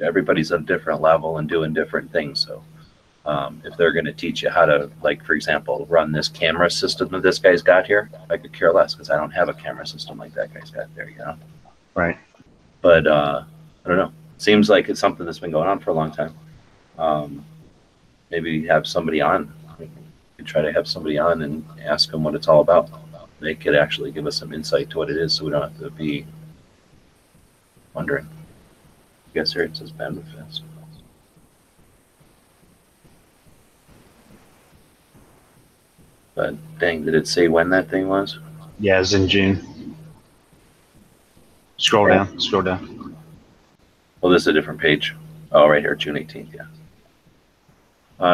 Everybody's on a different level and doing different things. So if they're going to teach you how to, like, for example, run this camera system that this guy's got here, I could care less because I don't have a camera system like that guy's got there, Right. But I don't know. Seems like it's something that's been going on for a long time. Maybe have somebody on. We could try to have somebody on and ask them what it's all about. They could actually give us some insight to what it is, so we don't have to be wondering. I guess here it says bandwidth fast. But dang, did it say when that thing was? Yeah, it's in June. Scroll down. Well, this is a different page. Oh, right here, June 18th, yeah.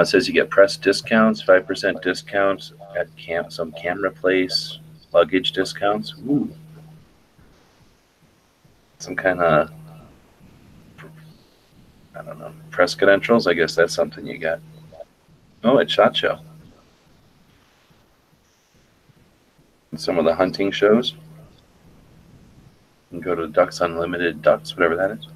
It says you get press discounts, 5% discounts at some camera place, luggage discounts. Ooh. Some kind of, I don't know, press credentials. I guess that's something you got. Oh, at SHOT Show. And some of the hunting shows. You can go to Ducks Unlimited, Ducks, whatever that is.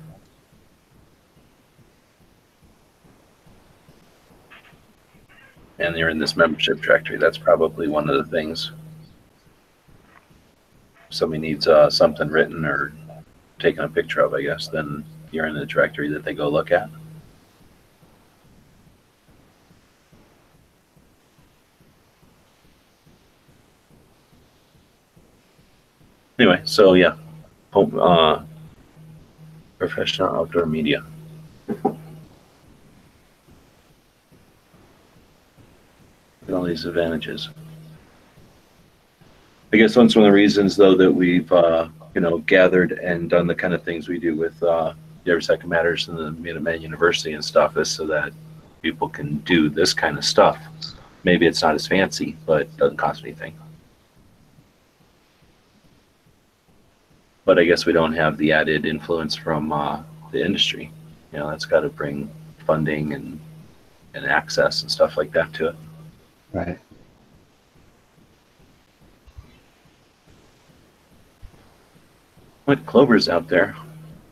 And you're in this membership directory. That's probably one of the things. If somebody needs something written or taken a picture of, I guess, then you're in the directory that they go look at. Anyway, so yeah, professional outdoor media. All these advantages. I guess that's one of the reasons, though, that we've gathered and done the kind of things we do with Every Second Matters and the Minuteman University and stuff, is so that people can do this kind of stuff. Maybe it's not as fancy, but it doesn't cost anything. But I guess we don't have the added influence from the industry. That's got to bring funding and access and stuff like that to it. Right. What Clover's out there?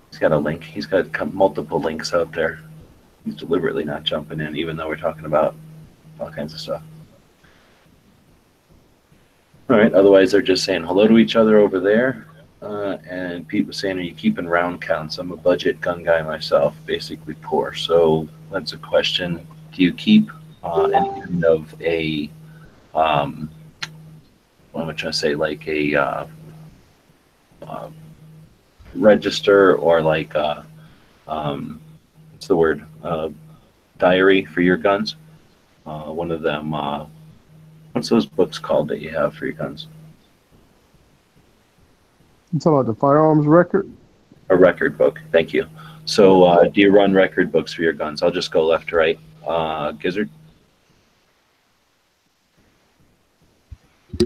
He's got a link. He's got multiple links out there. He's deliberately not jumping in, even though we're talking about all kinds of stuff. All right. Otherwise, they're just saying hello to each other over there. And people saying, are you keeping round counts? I'm a budget gun guy myself, basically poor. So that's a question. Do you keep any kind of a, what am I trying to say, like a register or like what's the word, diary for your guns? One of them, what's those books called that you have for your guns? You talking about the firearms record? A record book, thank you. So do you run record books for your guns? I'll just go left to right. Gizzard?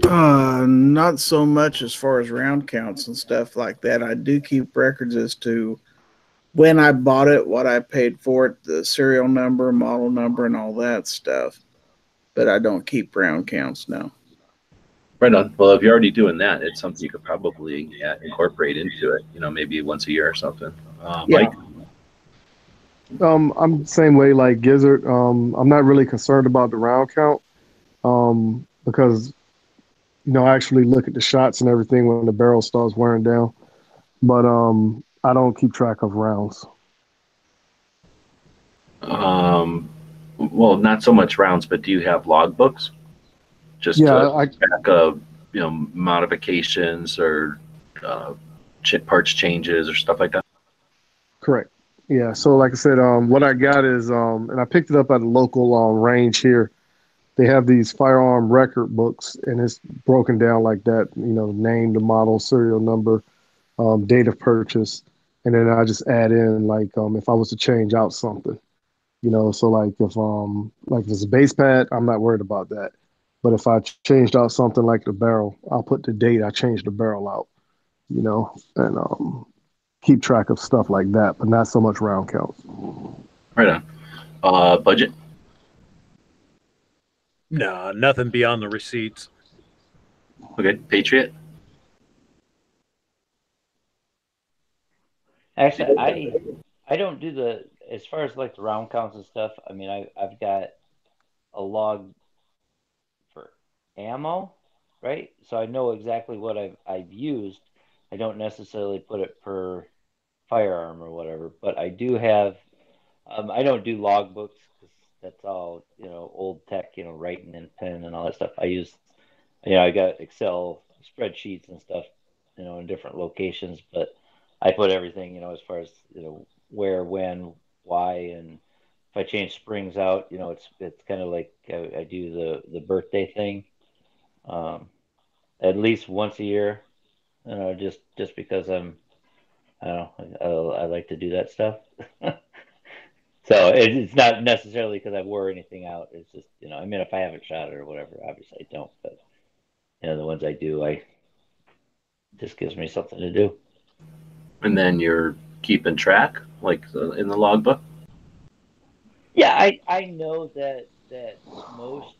Not so much as far as round counts and stuff like that. I do keep records as to when I bought it, what I paid for it, the serial number, model number, and all that stuff. But I don't keep round counts now. Right on. Well, if you're already doing that, it's something you could probably incorporate into it. Maybe once a year or something. Yeah. Mike. I'm the same way like Gizzard. I'm not really concerned about the round count because I actually look at the shots and everything when the barrel starts wearing down. But I don't keep track of rounds. Well, not so much rounds, but do you have logbooks? Just to track of modifications or parts changes or stuff like that. Correct. Yeah. So like I said, what I got is and I picked it up at a local range here. They have these firearm record books, and it's broken down like that. Name, the model, serial number, date of purchase, and then I just add in like if I was to change out something. So like if it's a base pad, I'm not worried about that. But if I changed out something like the barrel, I'll put the date I changed the barrel out. And keep track of stuff like that, but not so much round counts. Right on. Budget? No, nothing beyond the receipts. Okay. Patriot? Actually, I don't do as far as like the round counts and stuff. I mean, I've got a log for ammo, right? So I know exactly what I've used. I don't necessarily put it per firearm or whatever, but I do have. I don't do logbooks because that's all old tech, writing in pen and all that stuff. I use, I got Excel spreadsheets and stuff, in different locations, but I put everything, as far as where, when, why, and if I change springs out, it's kind of like I do the birthday thing, at least once a year, just because I don't know, I like to do that stuff. So it's not necessarily because I wore anything out. It's just, I mean, if I haven't shot it or whatever, obviously I don't. But, the ones I do, just gives me something to do. And then you're keeping track, like in the logbook? Yeah, I know that most,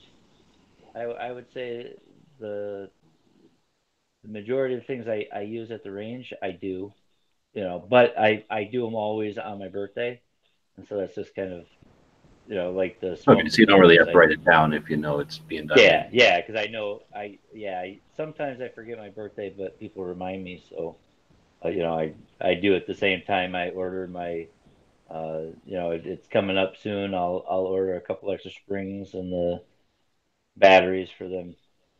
I would say the majority of the things I use at the range, I do, but I do them always on my birthday. And so that's just kind of, like the smoke. Okay, so you don't really have to write it down if you know it's being done. Yeah, because I know sometimes I forget my birthday, but people remind me. So, I do at the same time I order my, it's coming up soon. I'll order a couple extra springs and the batteries for them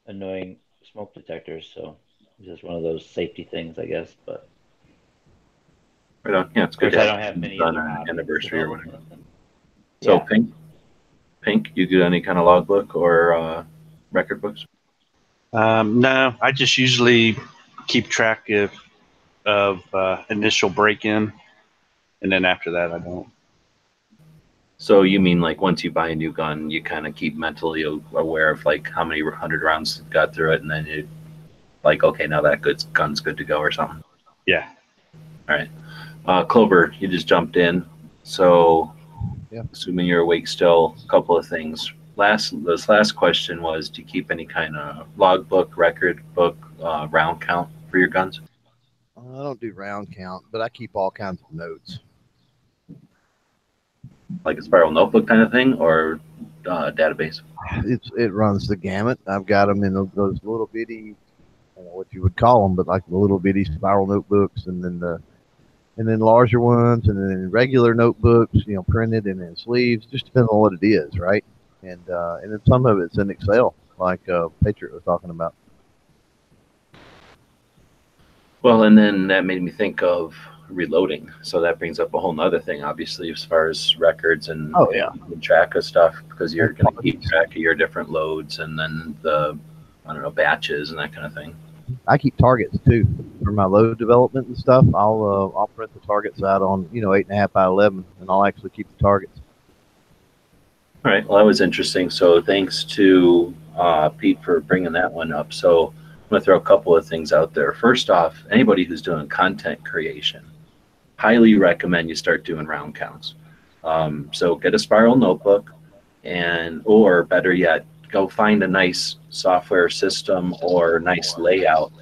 annoying smoke detectors. So it's just one of those safety things, I guess. But right on. Yeah, it's good. Of course, I don't have many on other an anniversary or whatever. Yeah. So Pink, you do any kind of logbook or record books? No, I just usually keep track of initial break-in, and then after that, I don't. So you mean like once you buy a new gun, you kind of keep mentally aware of like how many 100 rounds got through it, and then you like, okay, now that gun's good to go or something. Yeah. All right. Clover, you just jumped in. So yeah. Assuming you're awake still, a couple of things. This last question was, do you keep any kind of logbook, record book, round count for your guns? I don't do round count, but I keep all kinds of notes. Like a spiral notebook kind of thing, or database? It runs the gamut. I've got them in those little bitty, I don't know what you would call them, but like the little bitty spiral notebooks, and then larger ones, and then regular notebooks, printed and in sleeves. Just depends on what it is, right? And then some of it's in Excel, like Patriot was talking about. Well, and then that made me think of reloading. So that brings up a whole nother thing, obviously, as far as records and track of stuff, because you're going to keep track of your different loads and then the, batches and that kind of thing. I keep targets too for my load development and stuff. I'll print the targets out on 8.5 by 11, and I'll actually keep the targets. All right. Well, that was interesting. So thanks to Pete for bringing that one up. So I'm going to throw a couple of things out there. First off, anybody who's doing content creation, highly recommend you start doing round counts. So get a spiral notebook, or better yet, go find a nice software system or nice layout.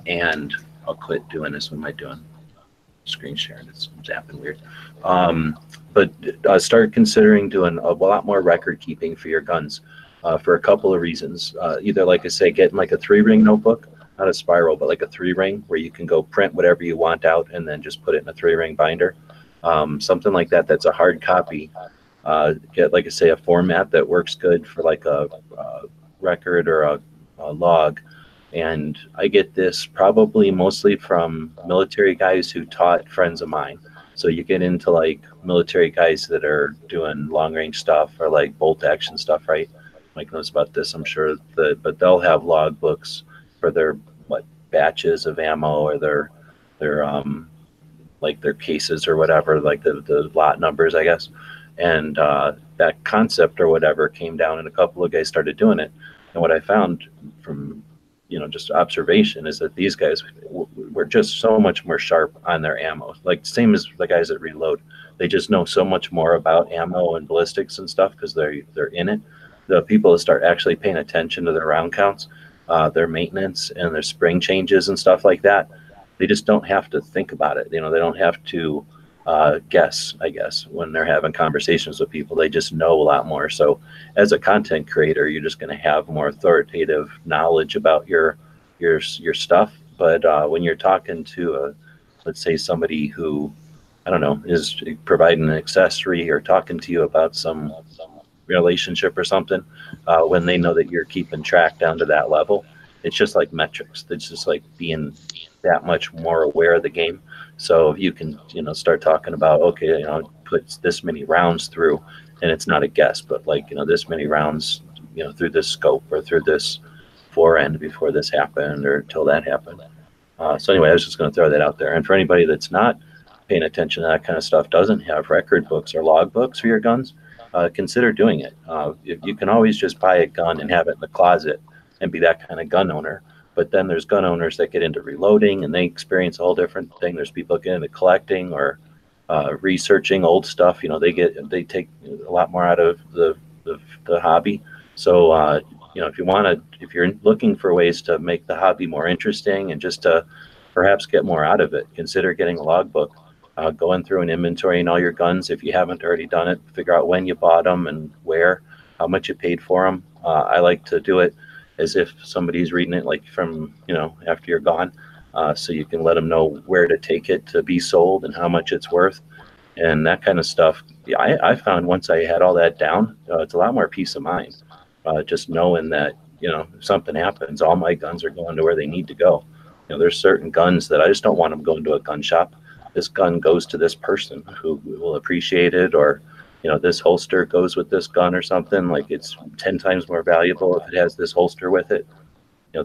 And I'll quit doing this. What am I doing? Screen sharing. It's zapping weird. But start considering doing a lot more record keeping for your guns for a couple of reasons. Either, like I say, getting like a 3-ring notebook, not a spiral, but like a 3-ring where you can go print whatever you want out and then just put it in a 3-ring binder. Something like that. That's a hard copy. Get, like I say, a format that works good for like a record or a log. And I get this probably mostly from military guys who taught friends of mine. So you get into like military guys that are doing long range stuff or like bolt action stuff, right? Mike knows about this, I'm sure. But they'll have log books for their batches of ammo or their like their cases or whatever, like the lot numbers, I guess. And that concept or whatever came down, and a couple of guys started doing it. And what I found from just observation is that these guys were just so much more sharp on their ammo, like same as the guys that reload. They just know so much more about ammo and ballistics and stuff because they're in it. The people that start actually paying attention to their round counts, their maintenance and their spring changes and stuff like that, they just don't have to think about it. They don't have to guess, I guess, when they're having conversations with people. They just know a lot more. So as a content creator, you're just going to have more authoritative knowledge about your stuff. But when you're talking to let's say somebody who, I don't know, is providing an accessory or talking to you about some relationship or something, when they know that you're keeping track down to that level, it's just like metrics. It's just like being that much more aware of the game. So if you can, start talking about, okay, put this many rounds through, and it's not a guess, but like, this many rounds, through this scope or through this forend before this happened or till that happened. So anyway, I was just going to throw that out there. And for anybody that's not paying attention to that kind of stuff, doesn't have record books or log books for your guns, consider doing it. If you can always just buy a gun and have it in the closet and be that kind of gun owner. But then there's gun owners that get into reloading and they experience a whole different thing. There's people that get into collecting or researching old stuff. They take a lot more out of the hobby. So if you're looking for ways to make the hobby more interesting and just to perhaps get more out of it, consider getting a logbook, going through and inventorying all your guns. If you haven't already done it, figure out when you bought them and where, how much you paid for them. I like to do it as if somebody's reading it, like from, after you're gone. So you can let them know where to take it to be sold and how much it's worth and that kind of stuff. Yeah, I found once I had all that down, it's a lot more peace of mind. Just knowing that, if something happens, all my guns are going to where they need to go. There's certain guns that I just don't want them going to a gun shop. This gun goes to this person who will appreciate it, or this holster goes with this gun or something. Like it's 10 times more valuable if it has this holster with it.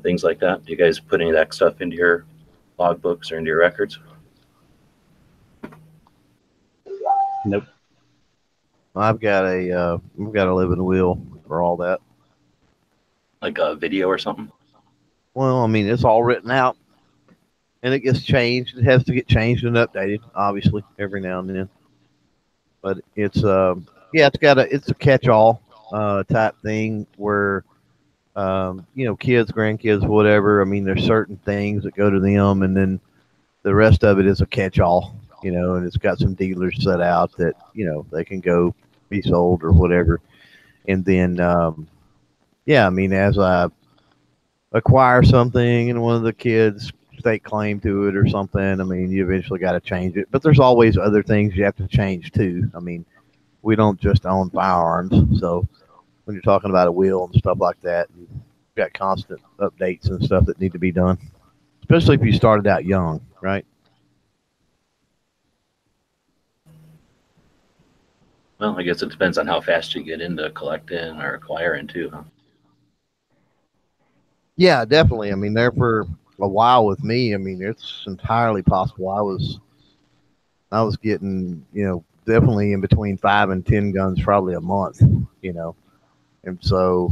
Things like that. Do you guys put any of that stuff into your logbooks or into your records? Nope. I've got a living will for all that. Like a video or something? Well, I mean, it's all written out, and it gets changed. It has to get changed and updated, obviously, every now and then. But it's it's a catch-all type thing where kids, grandkids, whatever. I mean, there's certain things that go to them, and then the rest of it is a catch-all. And it's got some dealers set out that they can go be sold or whatever. And then I mean, as I acquire something and one of the kids stake claim to it or something, I mean, you eventually got to change it. But there's always other things you have to change too. I mean, we don't just own firearms. So when you're talking about a will and stuff like that, you've got constant updates and stuff that need to be done, especially if you started out young, right? Well, I guess it depends on how fast you get into collecting or acquiring too, huh? Yeah, definitely. I mean, there for a while with me, I mean, it's entirely possible. I was getting, definitely in between 5 and 10 guns probably a month, and so,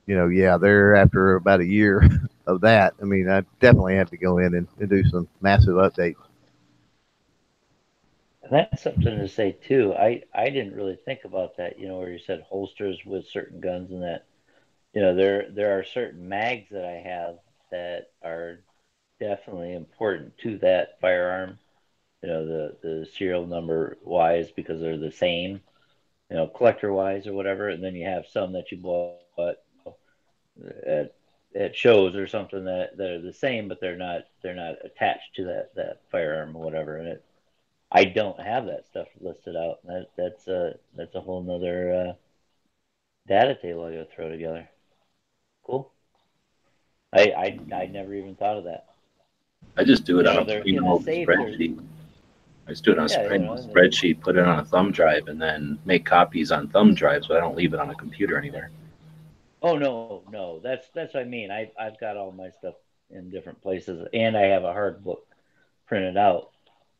there after about a year of that, I mean, I definitely had to go in and do some massive updates. And that's something to say too. I didn't really think about that, where you said holsters with certain guns and that, there are certain mags that I have that are definitely important to that firearm. The serial number wise because they're the same, collector wise or whatever. And then you have some that you bought at shows or something that are the same, but they're not attached to that firearm or whatever. And I don't have that stuff listed out. That's a whole nother data table I gotta throw together. Cool. I never even thought of that. I just do it on a They're plain in the old safe. spreadsheet. I just do it on a Yeah, plain old spreadsheet, put it on a thumb drive, and then make copies on thumb drives, but I don't leave it on a computer anywhere. Oh no, that's what I mean. I've got all my stuff in different places, and I have a hard book printed out.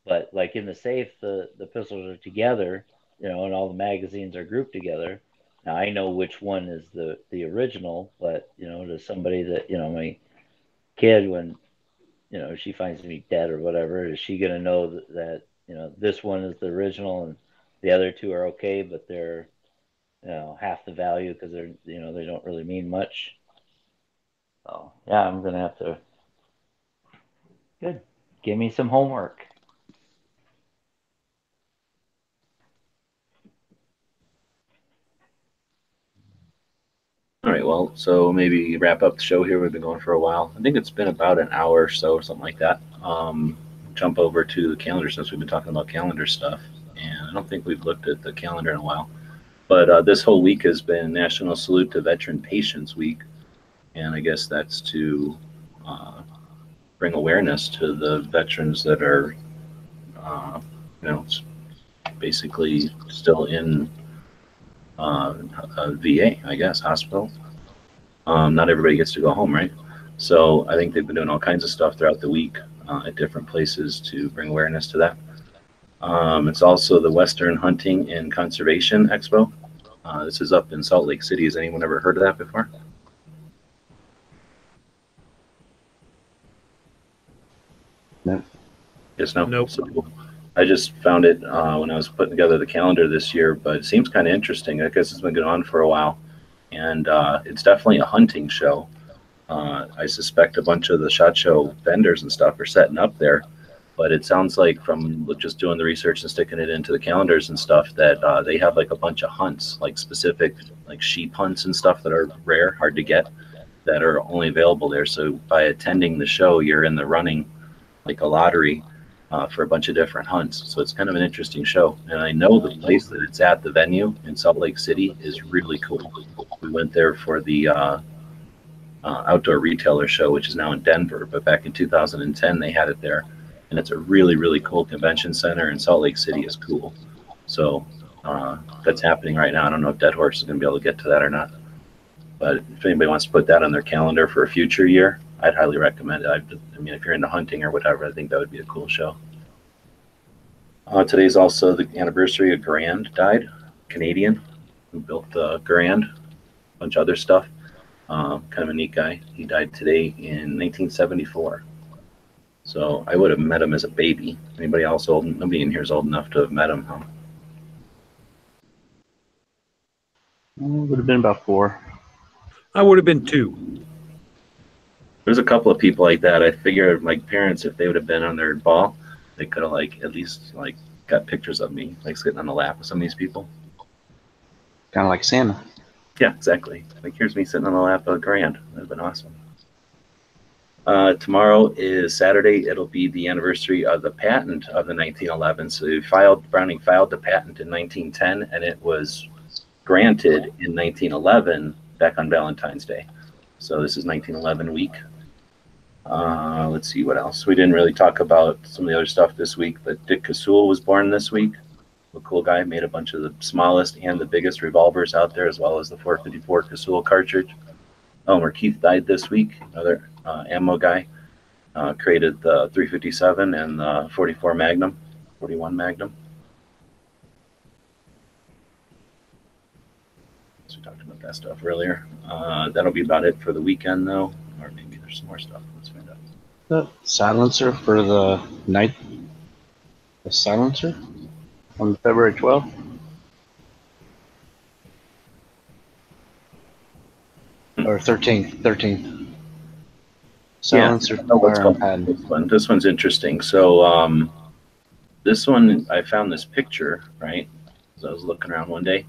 But like in the safe, the pistols are together, and all the magazines are grouped together. Now I know which one is the original, but to somebody that my kid when she finds me dead or whatever, is she gonna know that this one is the original and the other two are okay, but they're half the value because they're they don't really mean much. So yeah, I'm gonna have to. Good. Give me some homework. All right, well, so maybe wrap up the show here. We've been going for a while. I think it's been about an hour or so, something like that. Jump over to the calendar since we've been talking about calendar stuff. And I don't think we've looked at the calendar in a while. But this whole week has been National Salute to Veteran Patients Week. And I guess that's to bring awareness to the veterans that are, basically still in a VA, I guess, hospital. Not everybody gets to go home, right? So I think they've been doing all kinds of stuff throughout the week at different places to bring awareness to that. It's also the Western Hunting and Conservation Expo. This is up in Salt Lake City. Has anyone ever heard of that before? No. Yes, no? Nope. So I just found it when I was putting together the calendar this year, but it seems kind of interesting. I guess it's been going on for a while. And it's definitely a hunting show. I suspect a bunch of the SHOT Show vendors and stuff are setting up there, but it sounds like from just doing the research and sticking it into the calendars and stuff that they have like a bunch of hunts, like specific like sheep hunts and stuff that are rare, hard to get, that are only available there. So by attending the show, you're in the running, like a lottery, for a bunch of different hunts. So it's kind of an interesting show. And I know the place that it's at, the venue in Salt Lake City, is really cool. We went there for the outdoor retailer show, which is now in Denver, but back in 2010 they had it there, and it's a really, really cool convention center, and Salt Lake City is cool. So that's happening right now. I don't know if Dead Horse is going to be able to get to that or not, but if anybody wants to put that on their calendar for a future year, I'd highly recommend it. I mean, if you're into hunting or whatever, I think that would be a cool show. Today's also the anniversary of Garand died, Canadian, who built the Garand, a bunch of other stuff. Kind of a neat guy. He died today in 1974. So I would have met him as a baby. Anybody else old? Nobody in here is old enough to have met him, huh? Would have been about 4. I would have been 2. There's a couple of people like that. I figure like parents, if they would have been on their ball, they could have like at least like got pictures of me like sitting on the lap of some of these people. Kind of like Santa. Yeah, exactly. Like here's me sitting on the lap of Grand. That'd have been awesome. Tomorrow is Saturday. It'll be the anniversary of the patent of the 1911. So Browning filed the patent in 1910, and it was granted in 1911 back on Valentine's Day. So this is 1911 week. Let's see what else. We didn't really talk about some of the other stuff this week, but Dick Casul was born this week. A cool guy, made a bunch of the smallest and the biggest revolvers out there, as well as the 454 Casul cartridge. Elmer Keith died this week, another ammo guy. Created the 357 and the 44 Magnum, 41 Magnum. So we talked about that stuff earlier. That'll be about it for the weekend, though, or maybe there's some more stuff. Let's find out. The silencer for the night. The silencer? On February 12th. Or 13th. 13th. Silence or I know what's firearm going on patent. with this one. This one's interesting. So this one, I found this picture, right? So I was looking around one day,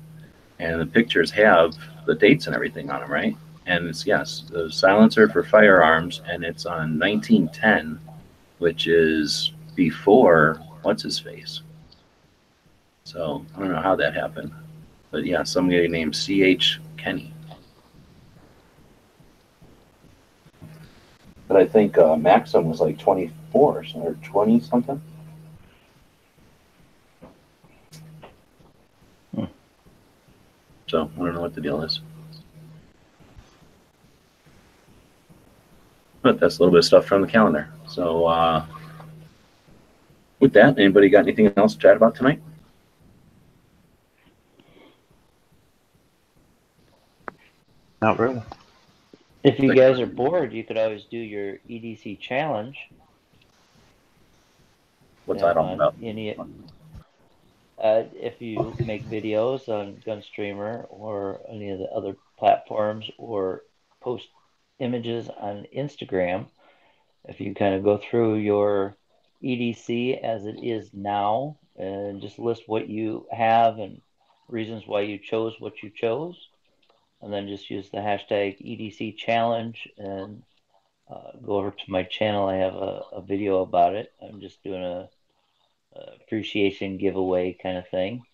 and the pictures have the dates and everything on them, right? And it's, yes, the silencer for firearms, and it's on 1910, which is before what's his face. So I don't know how that happened, but yeah, somebody named C.H. Kenny. But I think Maxim was like 24 or 20 something. So I don't know what the deal is. But that's a little bit of stuff from the calendar. So with that, anybody got anything else to chat about tonight? Not really. If you guys are bored, you could always do your EDC challenge. What's that all about? If you make videos on Gunstreamer or any of the other platforms, or post images on Instagram, if you kind of go through your EDC as it is now and just list what you have and reasons why you chose what you chose, and then just use the hashtag EDC challenge and go over to my channel. I have a video about it. I'm just doing a appreciation giveaway kind of thing,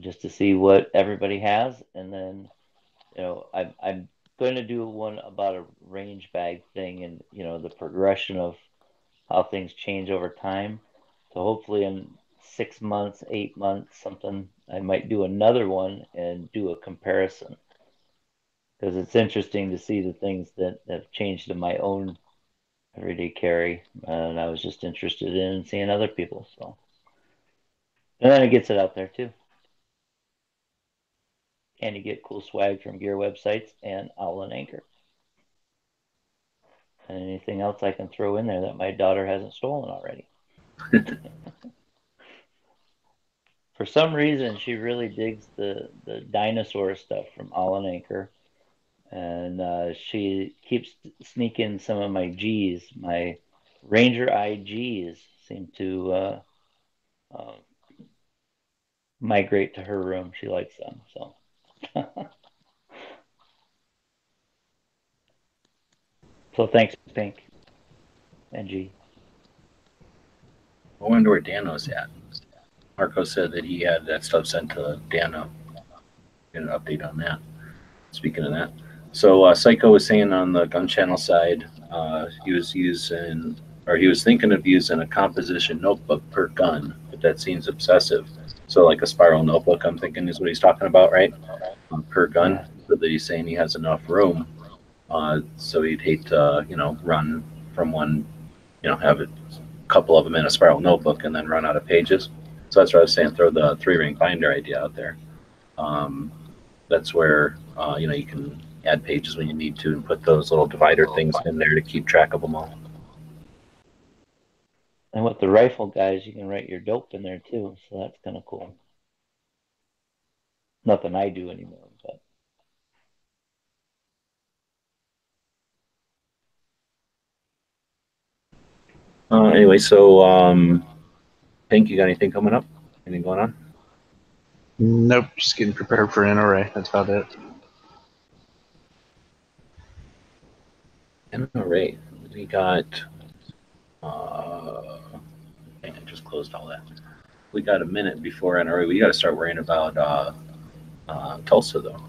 just to see what everybody has. And then, I'm going to do one about a range bag thing, and the progression of how things change over time. So hopefully in 6 months, 8 months, something, I might do another one and do a comparison, because it's interesting to see the things that have changed in my own everyday carry, and I was just interested in seeing other people. So, and then it gets it out there too. And you get cool swag from gear websites and Owl and Anchor. And anything else I can throw in there that my daughter hasn't stolen already. For some reason, she really digs the dinosaur stuff from Owl and Anchor. And she keeps sneaking some of my G's. My Ranger IGs seem to migrate to her room. She likes them. So. So thanks, Pink and G. I wonder where Dano's at. Marco said that he had that stuff sent to Dano. Get an update on that. Speaking of that, so Psycho was saying on the gun channel side, he was thinking of using a composition notebook per gun, but that seems obsessive. So like a spiral notebook, I'm thinking is what he's talking about, right? Per gun, yeah. So that he's saying he has enough room. So he'd hate to, run from one, have a couple of them in a spiral notebook and then run out of pages. So that's what I was saying, throw the 3-ring binder idea out there. That's where, you can add pages when you need to and put those little divider things in there to keep track of them all. And with the rifle guys, you can write your dope in there too. So that's kind of cool. Nothing I do anymore, but. Anyway, so Pink, you got anything coming up? Anything going on? Nope, just getting prepared for NRA. That's about it. NRA, we got. I just closed all that. We got a minute before NRA. We got to start worrying about Tulsa, though.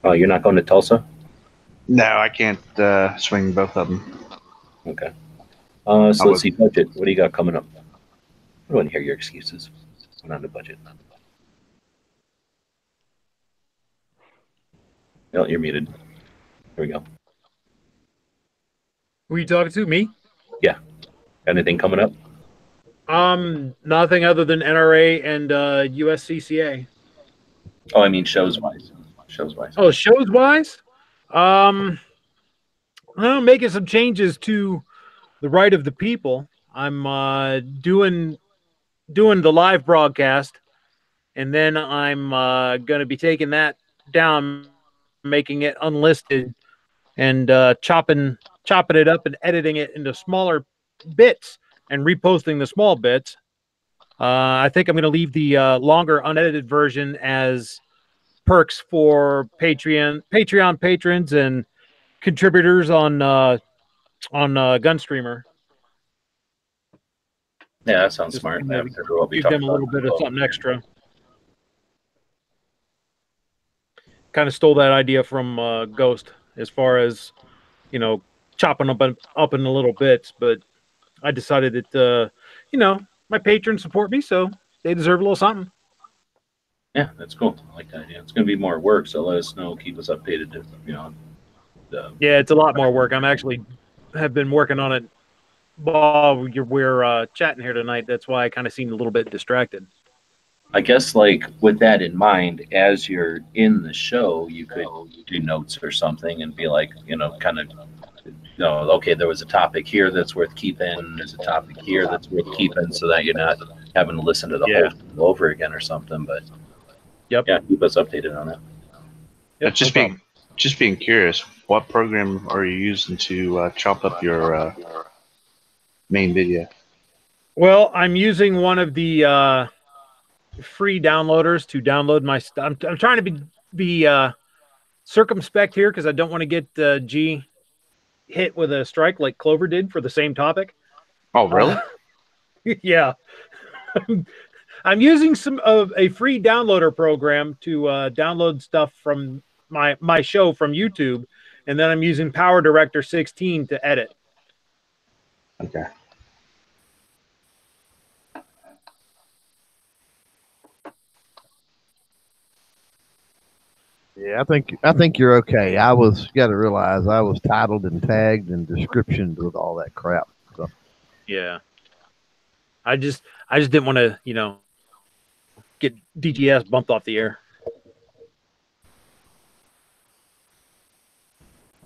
Oh, you're not going to Tulsa? No, I can't swing both of them. Okay. So let's see, budget. What do you got coming up? I don't want to hear your excuses. We're not on the budget. No, you're muted. Here we go. Who are you talking to? Me? Yeah. Got anything coming up? Nothing other than NRA and USCCA. Oh, I mean shows wise. Shows wise. Oh, shows wise? I'm making some changes to the right of the people. I'm doing doing the live broadcast, and then I'm going to be taking that down, making it unlisted, and chopping it up and editing it into smaller bits and reposting the small bits. I think I'm going to leave the longer unedited version as perks for Patreon patrons and contributors on Gunstreamer. Yeah, that sounds Just, smart. you know, After what we give talked them a little about. bit of something extra. Kind of stole that idea from Ghost as far as, you know, chopping up in the little bits, but I decided that you know, my patrons support me, so they deserve a little something. Yeah, that's cool. I like that idea. It's going to be more work, so let us know. Keep us updated. If, you know, Yeah, it's a lot more work. I'm actually have been working on it while we're chatting here tonight. That's why I kind of seemed a little bit distracted. I guess, like, with that in mind, as you're in the show, you could do notes or something and be like, you know, kind of, you know, okay, there was a topic here that's worth keeping. There's a topic here that's worth keeping, so that you're not having to listen to the whole thing over again or something. But yep, yeah, keep us updated on it. Yep, just being curious, what program are you using to chop up your main video? Well, I'm using one of the free downloaders to download my stuff. I'm trying to be circumspect here because I don't want to get G hit with a strike like Clover did for the same topic. Oh, really? Yeah. I'm using some of a free downloader program to download stuff from my show from YouTube, and then I'm using Power Director 16 to edit. Okay. Yeah, I think you're okay. You got to realize I was titled and tagged and descriptioned with all that crap. So. Yeah. I just didn't want to, you know, get DGS bumped off the air.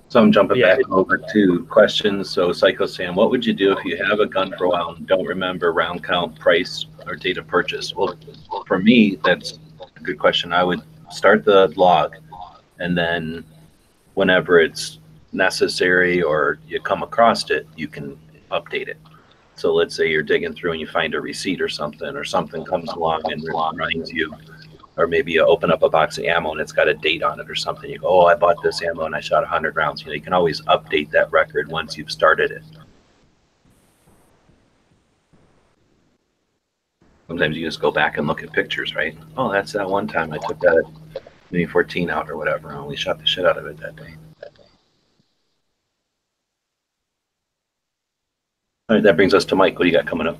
So I'm jumping back over to questions. So Psycho Sam, what would you do if you have a gun for a while and don't remember round count, price, or date of purchase? Well, for me, that's a good question. I would start the log, and then whenever it's necessary or you come across it, you can update it. So let's say you're digging through and you find a receipt or something comes along and reminds you, or maybe you open up a box of ammo and it's got a date on it or something. You go, oh, I bought this ammo and I shot 100 rounds. You know, you can always update that record once you've started it. Sometimes you just go back and look at pictures, right? Oh, that's that one time I took that Mini 14 out or whatever, and we shot the shit out of it that day. All right, that brings us to Mike. What do you got coming up?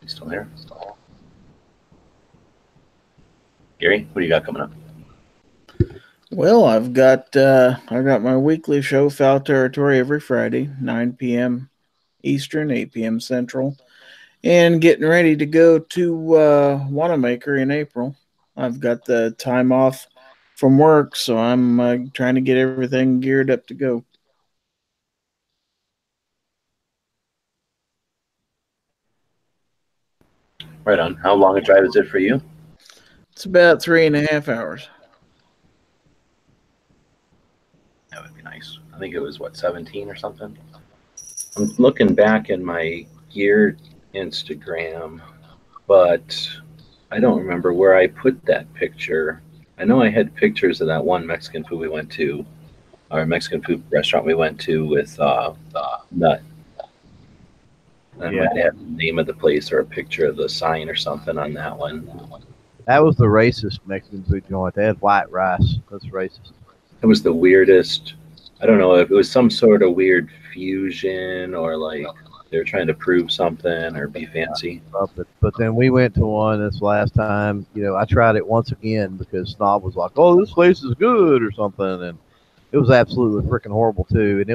You still there? Gary, what do you got coming up? Well, I've got my weekly show, Foul Territory, every Friday, 9 p.m. Eastern, 8 p.m. Central, and getting ready to go to Wanamaker in April. I've got the time off from work, so I'm trying to get everything geared up to go. Right on. How long a drive is it for you? It's about 3.5 hours. That would be nice. I think it was, what, 17 or something? I'm looking back in my gear Instagram, but I don't remember where I put that picture. I know I had pictures of that one Mexican food we went to, or Mexican food restaurant we went to with Nut. And I might have the name of the place or a picture of the sign or something on that one. That was the racist Mexican food joint. They had white rice. That's racist. It was the weirdest. I don't know if it was some sort of weird fusion or like they were trying to prove something or be fancy. But then we went to one this last time. You know, I tried it once again because Snob was like, "Oh, this place is good" or something, and it was absolutely freaking horrible too. And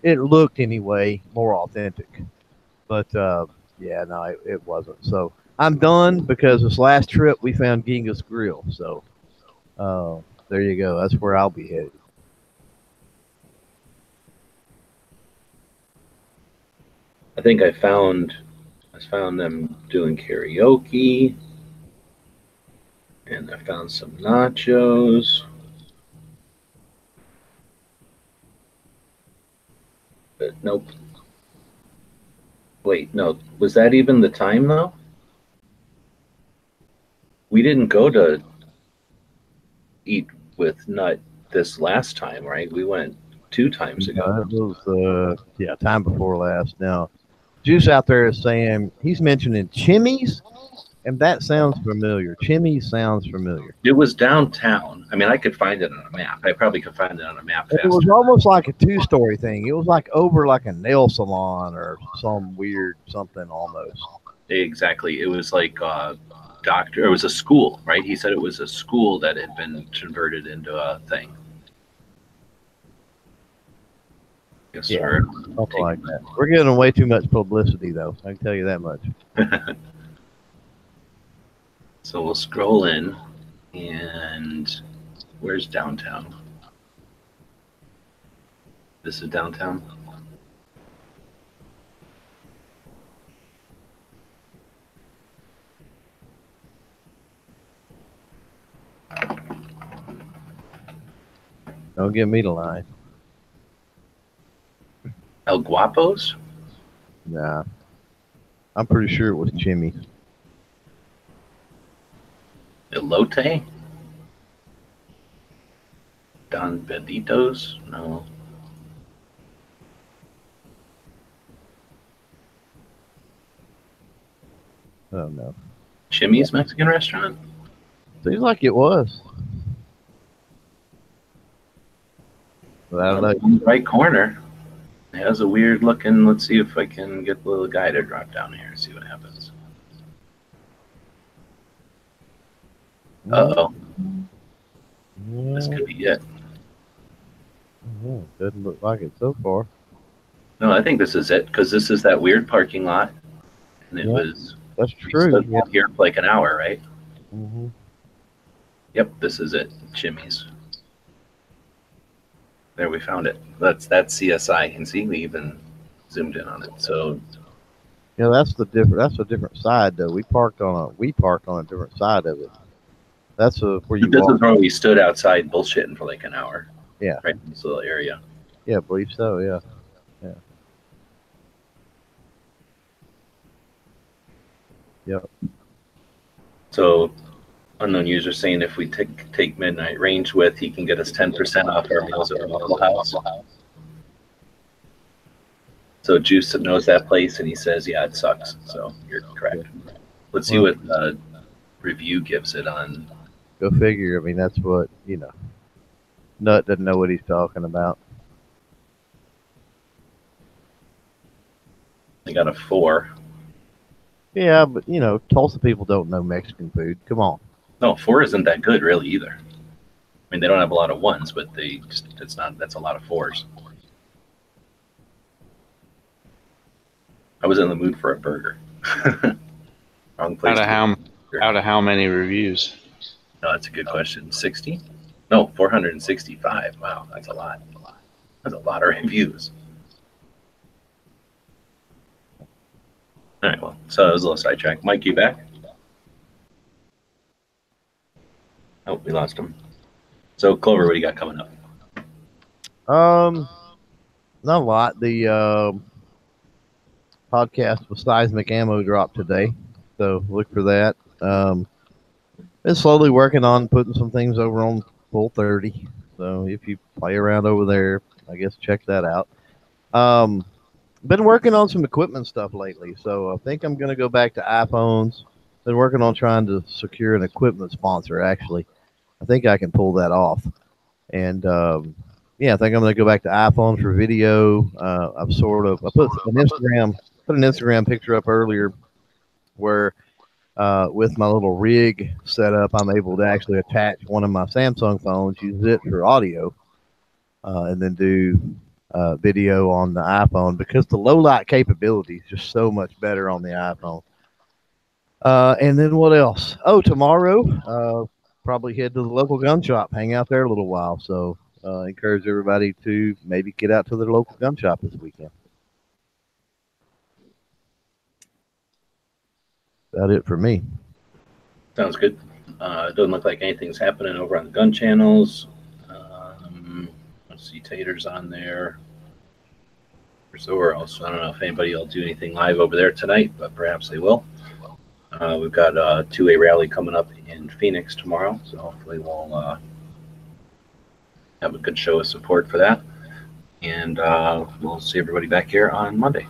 it looked anyway more authentic, but yeah, no, it wasn't. So I'm done because this last trip we found Genghis Grill. So There you go. That's where I'll be headed. I think I found them doing karaoke, and I found some nachos. But nope. Wait, no. Was that even the time though? We didn't go to eat with Nut this last time, right? We went 2 times ago. It was time before last. Now, Juice out there is saying he's mentioning Chimmy's, and that sounds familiar. Chimmy's sounds familiar. It was downtown. I mean, I could find it on a map. I probably could find it on a map faster. It was almost like a 2-story thing. It was like over like a nail salon or some weird something almost. Exactly. It was like doctor. It was a school, right? He said it was a school that had been converted into a thing. Yes, Yeah, sir. something like that. We're giving way too much publicity, though. I can tell you that much. So we'll scroll in, and where's downtown? This is downtown. Don't get me to lie. El Guapos? Nah. I'm pretty sure it was Chimmy. Elote? Don Benito's? No. Oh, no. Chimmy's Mexican restaurant? Seems like it was. But I don't know. Right corner. It has a weird looking. Let's see if I can get the little guy to drop down here and see what happens. Uh-oh. This could be it. Doesn't look like it so far. No, I think this is it, because this is that weird parking lot. And it was... That's true. Yeah. Here for like an hour, right? Mm-hmm. Yep, this is it. Chimmy's. There, we found it. That's CSI. You can see we even zoomed in on it. So yeah, that's a different side though. We parked on a different side of it. That's where you. This is where we stood outside bullshitting for like an hour. Yeah. Right in this little area. Yeah, I believe so. Yeah. Yeah. Yep. So, unknown user saying if we take midnight range with, he can get us 10% off our meals at Waffle House. So Juice knows that place, and he says, yeah, it sucks. So you're correct. Let's see what review gives it on. Go figure. I mean, that's what, Nut doesn't know what he's talking about. I got a 4. Yeah, but, Tulsa people don't know Mexican food. Come on. No, 4 isn't that good really either. I mean, they don't have a lot of 1s, but that's a lot of 4s. I was in the mood for a burger. Wrong place. Out of how many reviews? No, that's a good question. 60? No, 465. Wow, that's a lot. That's a lot of reviews. All right, well, so it was a little sidetracked. Mike, you back? Oh, we lost him. So, Clover, what do you got coming up? Not a lot. The podcast with Seismic Ammo dropped today, so look for that. Been slowly working on putting some things over on Full 30. So if you play around over there, I guess check that out. Been working on some equipment stuff lately, so I think I'm going to go back to iPhones. Been working on trying to secure an equipment sponsor, actually. I think I can pull that off. And, yeah, I think I'm going to go back to iPhone for video. I put an Instagram picture up earlier where with my little rig set up, I'm able to actually attach one of my Samsung phones, use it for audio, and then do video on the iPhone, because the low light capability is just so much better on the iPhone. And then what else? Oh, tomorrow, probably head to the local gun shop, hang out there a little while. So encourage everybody to maybe get out to their local gun shop this weekend. About it for me. Sounds good. It doesn't look like anything's happening over on the gun channels. Let's see, Tater's on there. Or somewhere else. I don't know if anybody will do anything live over there tonight, but perhaps they will. We've got a 2A rally coming up in Phoenix tomorrow, so hopefully we'll have a good show of support for that. And we'll see everybody back here on Monday.